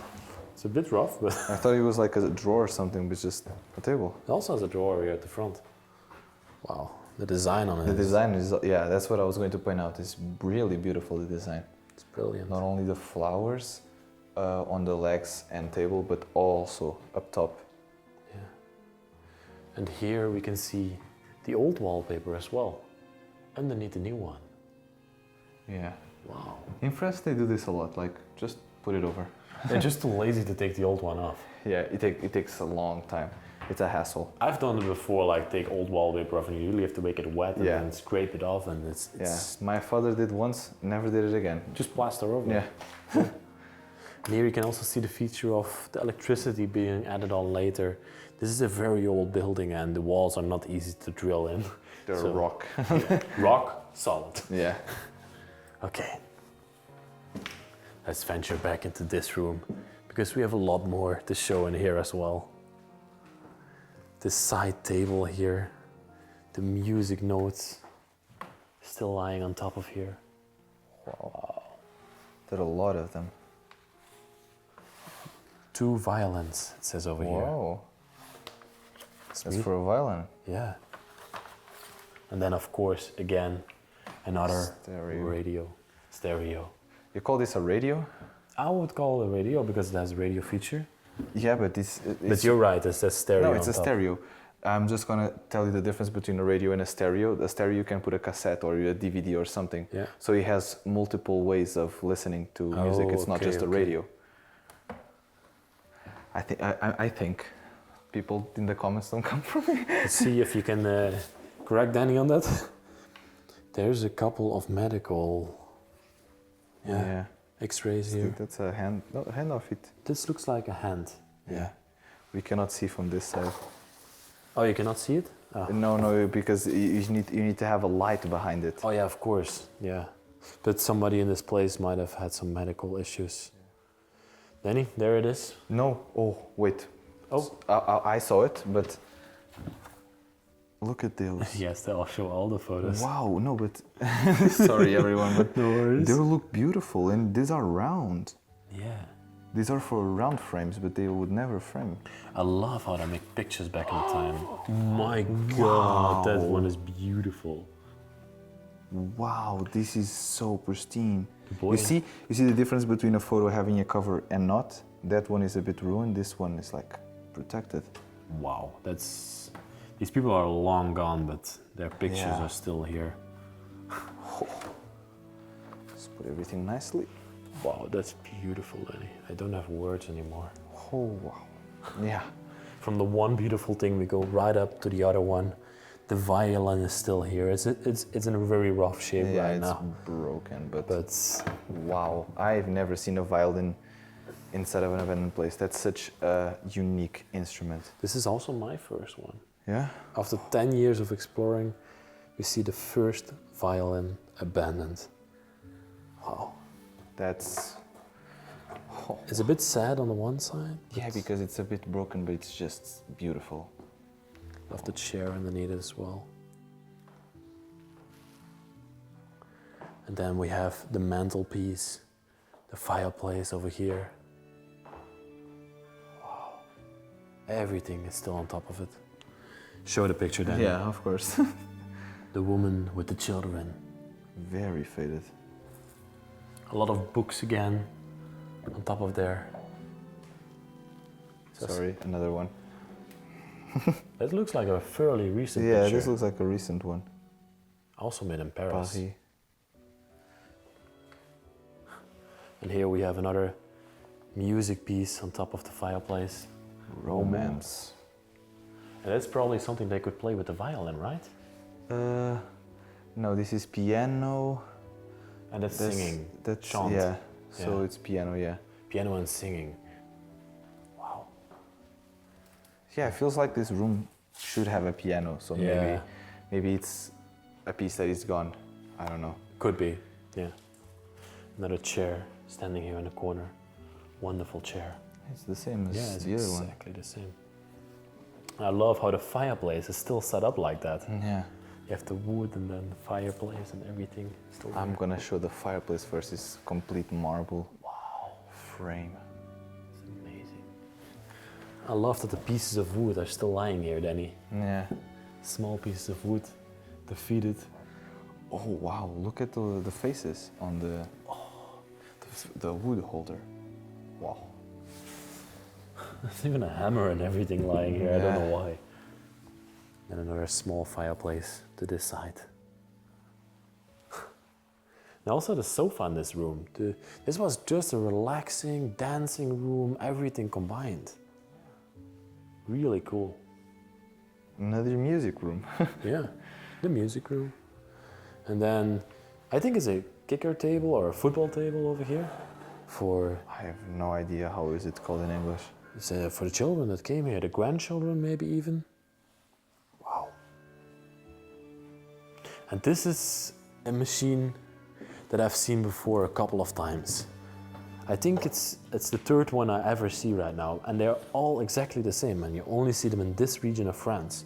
It's a bit rough, but I thought it was like a drawer or something, but just a table. it also has a drawer here at the front. Wow, the design on it The is design is, yeah, that's what I was going to point out. It's really beautiful, the design. it's brilliant. Not only the flowers on the legs and table, but also up top. Yeah. And here we can see the old wallpaper as well, underneath the new one. Yeah. Wow. In France, they do this a lot, like just put it over. They're just too lazy to take the old one off. Yeah, it takes a long time. It's a hassle. I've done it before, like take old wallpaper off and you really have to make it wet and Yeah. then scrape it off and it's Yeah, my father did once, never did it again. just plaster over. Yeah. And here you can also see the feature of the electricity being added on later. This is a very old building and the walls are not easy to drill in. The So- rock. Rock solid. Yeah. Okay. Let's venture back into this room because we have a lot more to show in here as well. This side table here, the music notes still lying on top of here. Wow. There are a lot of them. 2 violins, it says over here. Wow. That's Sweet. for a violin. Yeah. And then of course, again, another Stereo. stereo. You call this a radio? I would call it a radio because it has a radio feature. Yeah, but it's But you're right, it says stereo. no, it's on a top. stereo. I'm just gonna tell you the difference between a radio and a stereo. A stereo you can put a cassette or a DVD or something. Yeah. So it has multiple ways of listening to music. It's not okay, just a okay. radio. I think people in the comments don't come from me. Let's see if you can correct Danny on that. There's a couple of medical X-rays here. That's a hand. No, a hand of it. This looks like a hand. Yeah. We cannot see from this side. Oh, you cannot see it? Oh. No, because you need to have a light behind it. Oh yeah, of course. Yeah. But somebody in this place might have had some medical issues. Danny, there it is. No. Oh, wait. Oh. I saw it, but look at those. Yes, I'll show all the photos. Wow, no, but sorry everyone, but No worries. they look beautiful and these are round. Yeah. These are for round frames, but they would never frame. I love how they make pictures back in the time. My God, that one is beautiful. Wow, this is so pristine. Boy. You see the difference between a photo having a cover and not? That one is a bit ruined, this one is like protected. Wow, that's... These people are long gone, but their pictures Yeah. are still here. Let's put everything nicely. Wow, that's beautiful, Danny. I don't have words anymore. Oh, wow. Yeah. From the one beautiful thing, we go right up to the other one. The violin is still here. It's in a very rough shape Yeah, right it's now. broken, but Wow. I've never seen a violin inside of an abandoned place. That's such a unique instrument. This is also my first one. Yeah? After 10 years of exploring, we see the first violin abandoned. Wow. That's... Oh. It's a bit sad on the one side. Yeah, because it's a bit broken, but it's just beautiful. Love the chair underneath it as well. And then we have the mantelpiece, the fireplace over here. Wow. Everything is still on top of it. Show the picture then. Yeah, of course. The woman with the children. Very faded. A lot of books again on top of there. Sorry, another one. That looks like a fairly recent Yeah, picture. this looks like a recent one. Also made in Paris. Paris. And here we have another music piece on top of the fireplace. Romance. And that's probably something they could play with the violin, right? No, this is piano. And that's singing. That's chant. yeah. So Yeah. it's piano, yeah. Piano and singing. Wow. Yeah, it feels like this room should have a piano. So Yeah. maybe it's a piece that is gone. I don't know. Could be, yeah. Another chair standing here in the corner. Wonderful chair. It's the same as Yeah, it's the other one. exactly the same. I love how the fireplace is still set up like that. Yeah. You have the wood and then the fireplace and everything. Still I'm there. gonna show the fireplace first. It's complete marble frame. It's amazing. I love that the pieces of wood are still lying here, Danny. Yeah. Small pieces of wood, defeated. Oh wow! Look at the faces on the wood holder. Wow. There's even a hammer and everything lying here. I don't Yeah. know why. And another small fireplace to this side. And also the sofa in this room. This was just a relaxing, dancing room, everything combined. Really cool. Another music room. Yeah, the music room. And then I think it's a kicker table or a football table over here for I have no idea how is it called in English. it's, for the children that came here, the grandchildren maybe even. Wow. And this is a machine that I've seen before a couple of times. I think it's the third one I ever see right now, and they're all exactly the same, and you only see them in this region of France.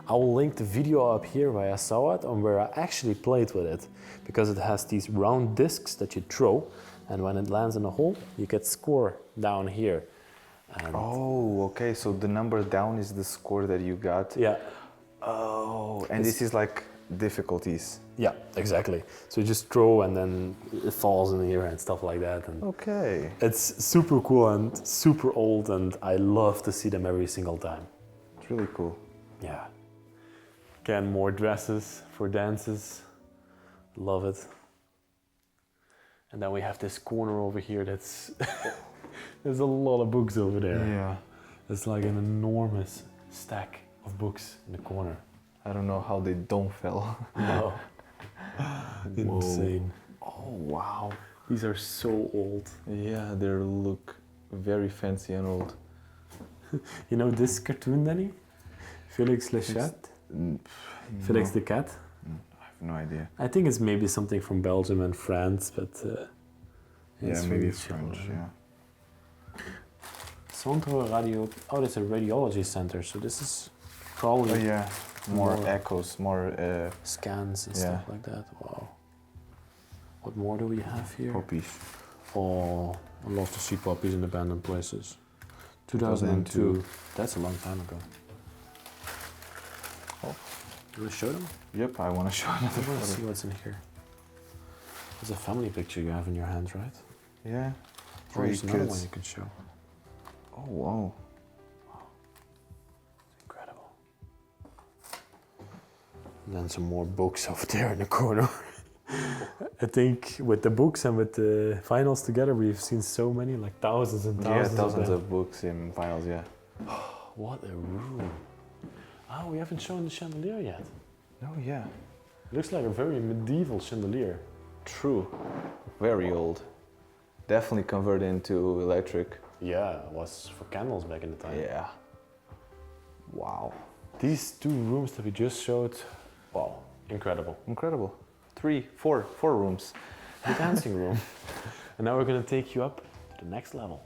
I will link the video up here where I saw it and where I actually played with it, because it has these round discs that you throw, and when it lands in a hole, you get score down here. And Oh, okay. So the number down is the score that you got. yeah, Oh, and this is like difficulties. yeah, exactly. So you just throw and then it falls in here and stuff like that. And Okay. it's super cool and super old, and I love to see them every single time. It's really cool. Yeah. Again, more dresses for dances. Love it. And then we have this corner over here that's there's a lot of books over there. Yeah. It's like an enormous stack of books in the corner. I don't know how they don't fell. No. Insane. Oh, wow. These are so old. Yeah, they look very fancy and old. You know this cartoon, Danny? Felix Le Chat? Felix the Cat? I have no idea. I think it's maybe something from Belgium and France, but Yeah, maybe really it's French, chill. yeah. Centre Radio. Oh, that's a radiology center, so this is probably Oh, yeah. More More- echoes, more scans and Yeah. stuff like that. Wow. What more do we have here? copies. Oh, I love to see puppies in abandoned places. 2002. That's a long time ago. Oh. You want to show them? Yep, I want to show another I want to photo. see what's in here. It's a family picture you have in your hands, right? Yeah. Or Three there's another one kids. you could show. Oh, wow. Incredible. And then some more books over there in the corner. I think with the books and with the finals together, we've seen so many, like thousands and Yeah, thousands, thousands them. of books in files, yeah. What a room. Oh, we haven't shown the chandelier yet. Oh, yeah. It looks like a very medieval chandelier. True. Very old. Definitely converted into electric. Yeah, it was for candles back in the time. Yeah. Wow. These two rooms that we just showed, wow, incredible. Incredible. Four rooms. The dancing room. And now we're gonna take you up to the next level.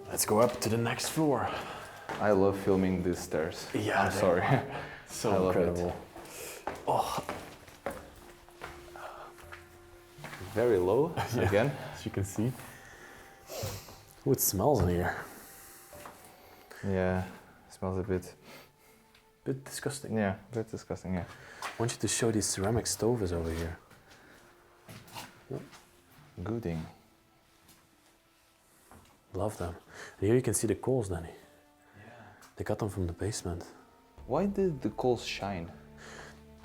Let's go up to the next floor. I love filming these stairs. Yeah, I'm they sorry. So I love it. incredible. Oh, Very low Yeah. again. as you can see. Oh, it smells in here. Yeah. Smells a bit. Bit disgusting. Yeah, a bit disgusting. Yeah. I want you to show these ceramic stoves over here. Gooding. Love them. And here you can see the coals, Danny. Yeah. They got them from the basement. Why did the coals shine?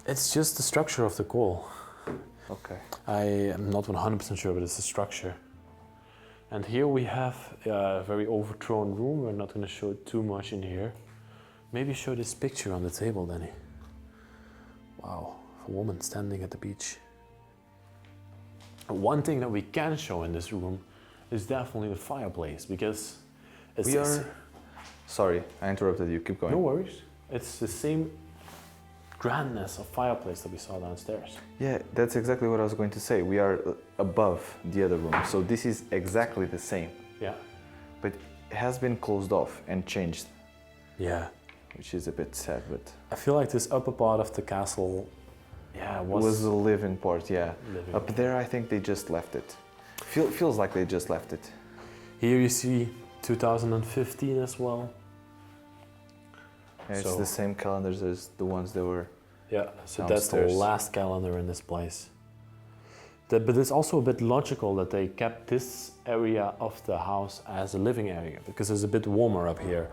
It's just the structure of the coal. Okay. I am not 100% sure, but it's the structure. And here we have a very overthrown room. We're not going to show too much in here. Maybe show this picture on the table, Danny. Wow, a woman standing at the beach. One thing that we can show in this room is definitely the fireplace, because it's We are. Sorry, I interrupted you. Keep going. no worries. It's the same grandness of fireplace that we saw downstairs. Yeah, that's exactly what I was going to say. We are above the other room, so this is exactly the same, Yeah. but it has been closed off and changed, Yeah. which is a bit sad. But I feel like this upper part of the castle, yeah, it was the living part. Yeah, living. up there I think they just left it. Feels like they just left it. Here you see 2015 as well. Yeah, it's So- the same calendars as the ones that were. Yeah, so that's the Downstairs. last calendar in this place. But it's also a bit logical that they kept this area of the house as a living area, because it's a bit warmer up here.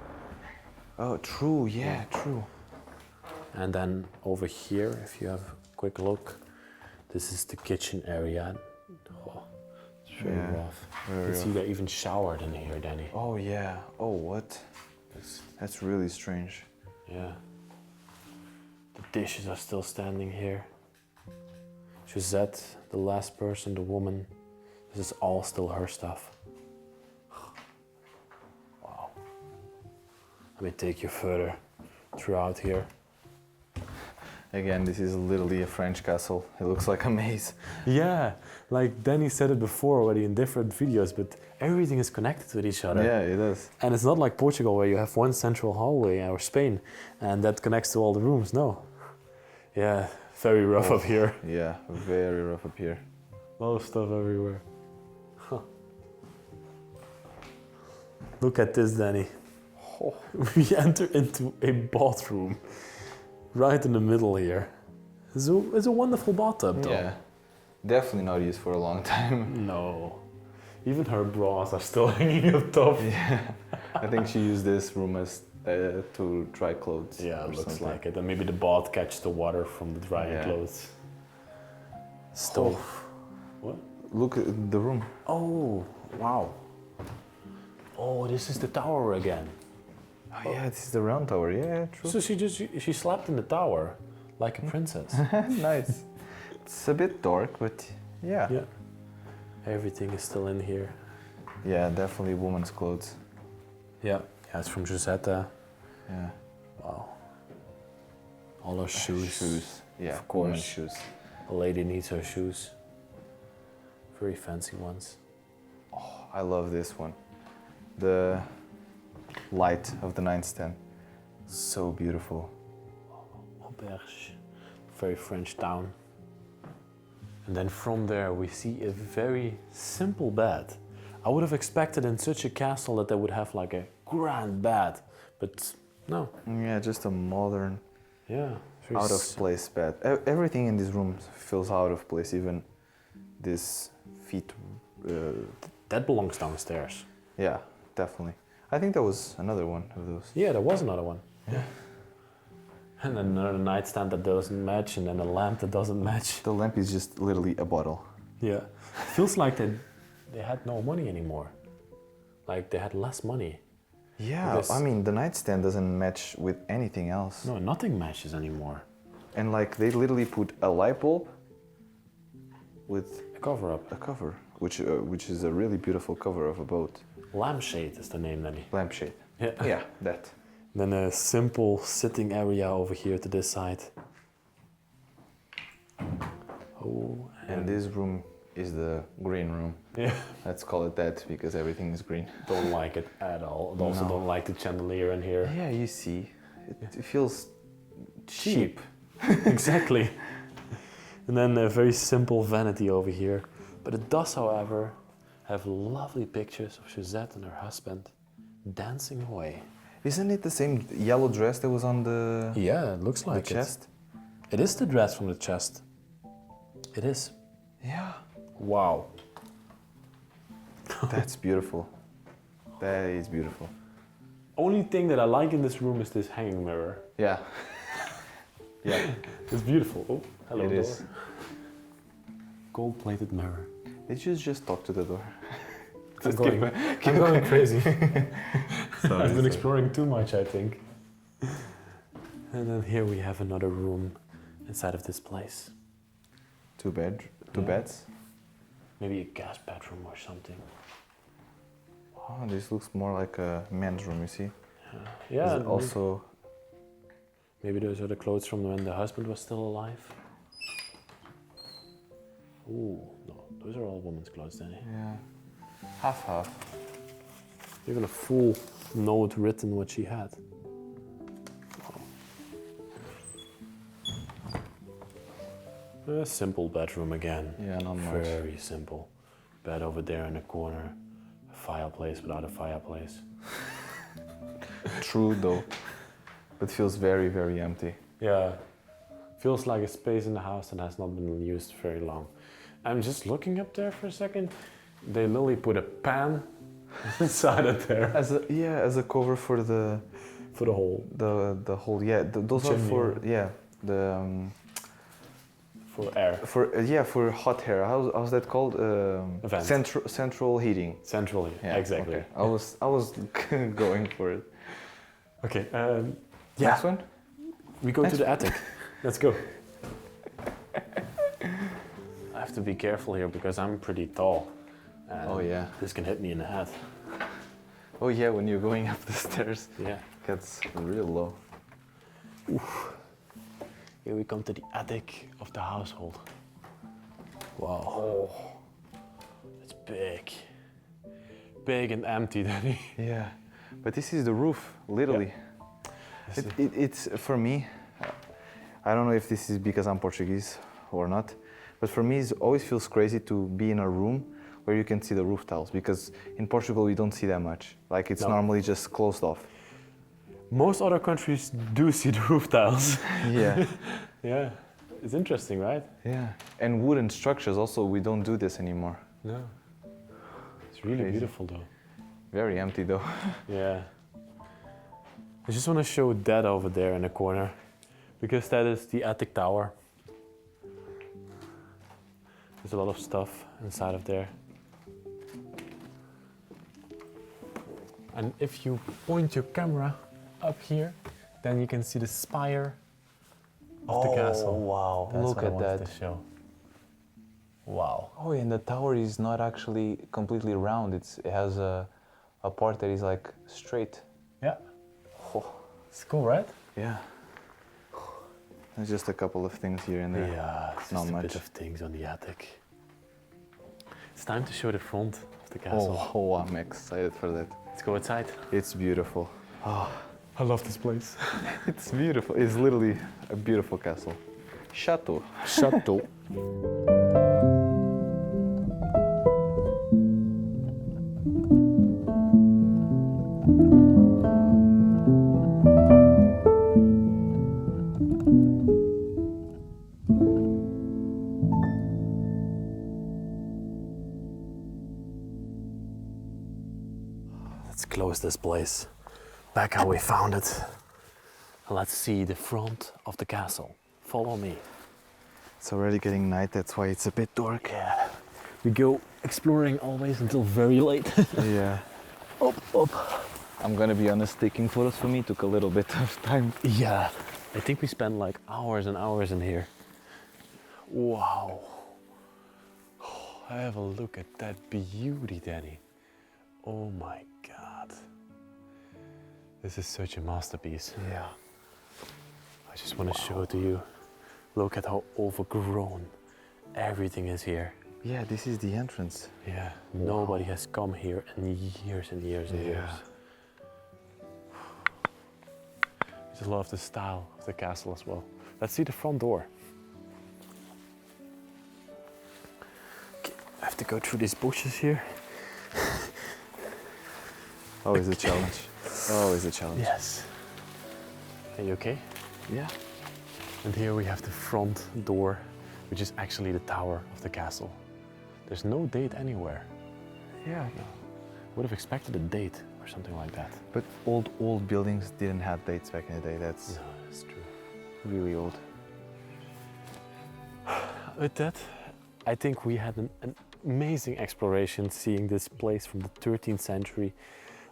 Oh, true. Yeah, true. And then over here, if you have a quick look, this is the kitchen area. Oh, it's very Yeah, rough. very You can see rough. they even showered in here, Danny. Oh yeah. Oh what? That's really strange. Yeah. The dishes are still standing here. Josette, the last person, the woman, this is all still her stuff. Wow. Let me take you further throughout here. Again, this is literally a French castle. It looks like a maze. Yeah, like Danny said it before already in different videos, but everything is connected with each other. Yeah, it is. And it's not like Portugal where you have one central hallway or Spain and that connects to all the rooms. No. Yeah, very rough up here. Yeah, very rough up here. A lot of stuff everywhere. Huh. Look at this, Danny. Oh. We enter into a bathroom right in the middle here. It's a wonderful bathtub, though. Yeah, definitely not used for a long time. No. Even her bras are still hanging up top. Yeah, I think she used this room as to dry clothes. Yeah, or it looks something. like it. And maybe the bath catches the water from the drying Yeah. clothes. Stove. What? Look at the room. Oh, wow. Oh, this is the tower again. Oh yeah, this is the round tower. Yeah, true. So she slept in the tower like a princess. Nice. It's a bit dark, but yeah. Yeah. Everything is still in here. Yeah, definitely woman's clothes. Yeah. Yeah, it's from Giuseppe. Yeah. Wow. All her shoes. Shoes. Yeah, Of course. women's shoes. A lady needs her shoes. Very fancy ones. I love this one. The light of the nightstand. So beautiful. Auberge. Very French town. And then from there we see a very simple bed. I would have expected in such a castle that they would have like a grand bed, but no. Yeah, just a modern, Yeah. very out of s- place bed. Everything in this room feels out of place, even this feet. That belongs downstairs. Yeah, definitely. I think there was another one of those. Yeah, there was another one. Yeah. And then another nightstand that doesn't match, and then a lamp that doesn't match. The lamp is just literally a bottle. Yeah. Feels like they had no money anymore. Like they had less money. Yeah, Because- I mean, the nightstand doesn't match with anything else. No, nothing matches anymore. And like, they literally put a light bulb with A cover up. a cover, which is a really beautiful cover of a boat. Lampshade is the name, Danny. Lampshade. Yeah. Yeah, that. Then a simple sitting area over here to this side. Oh, And this room is the green room. yeah, Let's call it that because everything is green. don't like it at all. I also No. don't like the chandelier in here. Yeah, you see, it feels cheap. Exactly. And then a very simple vanity over here. But it does, however, have lovely pictures of Suzette and her husband dancing away. Isn't it the same yellow dress that was on the, Yeah, it looks the like it. chest? It is the dress from the chest. It is. Yeah. Wow. That's beautiful. That is beautiful. Only thing that I like in this room is this hanging mirror. Yeah. Yeah. It's beautiful. Oh, hello, It door. is. Gold-plated mirror. Did you just talk to the door? I'm going crazy. Sorry, I've been exploring too much, I think. And then here we have another room inside of this place. Two Yeah. beds. Maybe a guest bedroom or something. Oh, this looks more like a men's room, you see? Yeah, Is it and also, maybe those are the clothes from when the husband was still alive. Ooh, no, those are all women's clothes, Danny. yeah, half. Even a full note written what she had. A simple bedroom again. Yeah, not much. Very simple. Bed over there in the corner. A fireplace without a fireplace. True though, but feels very, very empty. Yeah. Feels like a space in the house that has not been used very long. I'm just looking up there for a second. They literally put a pan inside of there As a cover for the for the whole whole those are Chimney. for for air. for hot air. How's that called? vent. Central heating. Centrally. Yeah, Exactly. okay. I was going for it. Okay. Next one. We go Next to the attic. Let's go. I have to be careful here because I'm pretty tall. And Oh yeah. This can hit me in the head. Oh yeah, when you're going up the stairs. Yeah. Gets real low. Here we come to the attic of the household. Wow. Oh, it's big. Big and empty, Danny. Yeah, but this is the roof, literally. Yeah. It's for me, I don't know if this is because I'm Portuguese or not, but for me it always feels crazy to be in a room where you can see the roof tiles, because in Portugal we don't see that much. Like it's normally just closed off. Most other countries do see the roof tiles. Yeah. Yeah, it's interesting, right? Yeah, and wooden structures also, we don't do this anymore. No. It's really beautiful though. Very empty though. Yeah. I just want to show that over there in the corner, because that is the attic tower. There's a lot of stuff inside of there. And if you point your camera up here, then you can see the spire of the castle. Wow, That's look what I at wanted that. to show. Wow. Oh, and the tower is not actually completely round. It has a part that is like straight. Yeah. Oh. It's cool, right? Yeah. There's just a couple of things here and there. Yeah, it's Not just a much. bit of things on the attic. It's time to show the front of the castle. Oh, I'm excited for that. Let's go outside. It's beautiful. Oh, I love this place. it's beautiful. It's literally a beautiful castle. Chateau. Chateau. Let's close this place back how we found it. And let's see the front of the castle. Follow me. It's already getting night, that's why it's a bit dark. Yeah. We go exploring always until very late. Yeah. Up, up. I'm gonna be honest, taking photos for me took a little bit of time. Yeah. I think we spent like hours and hours in here. Wow. Have a look at that beauty, Danny. Oh my God. This is such a masterpiece. Yeah. I just want to show it to you. Look at how overgrown everything is here. Yeah, this is the entrance. Yeah, nobody has come here in years and years and years. I just love the style of the castle as well. Let's see the front door. Okay, I have to go through these bushes here. Always a challenge. Always a challenge. Yes. Are you okay? Yeah. And here we have the front door, which is actually the tower of the castle. There's no date anywhere. Yeah. No. Would have expected a date or something like that. But old buildings didn't have dates back in the day. That's No, that's true. really old. With that, I think we had an amazing exploration seeing this place from the 13th century.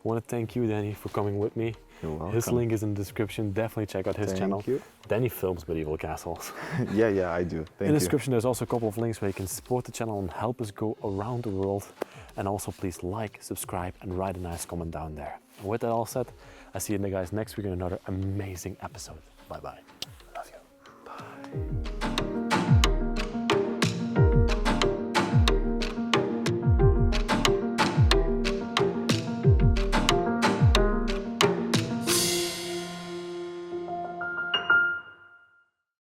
I want to thank you, Danny, for coming with me. You're welcome. His link is in the description. Definitely check out his channel. Thank you. Danny films medieval castles. Yeah, I do. Thank In you. the description, there's also a couple of links where you can support the channel and help us go around the world. And also, please like, subscribe, and write a nice comment down there. And with that all said, I see you guys next week in another amazing episode. Bye-bye.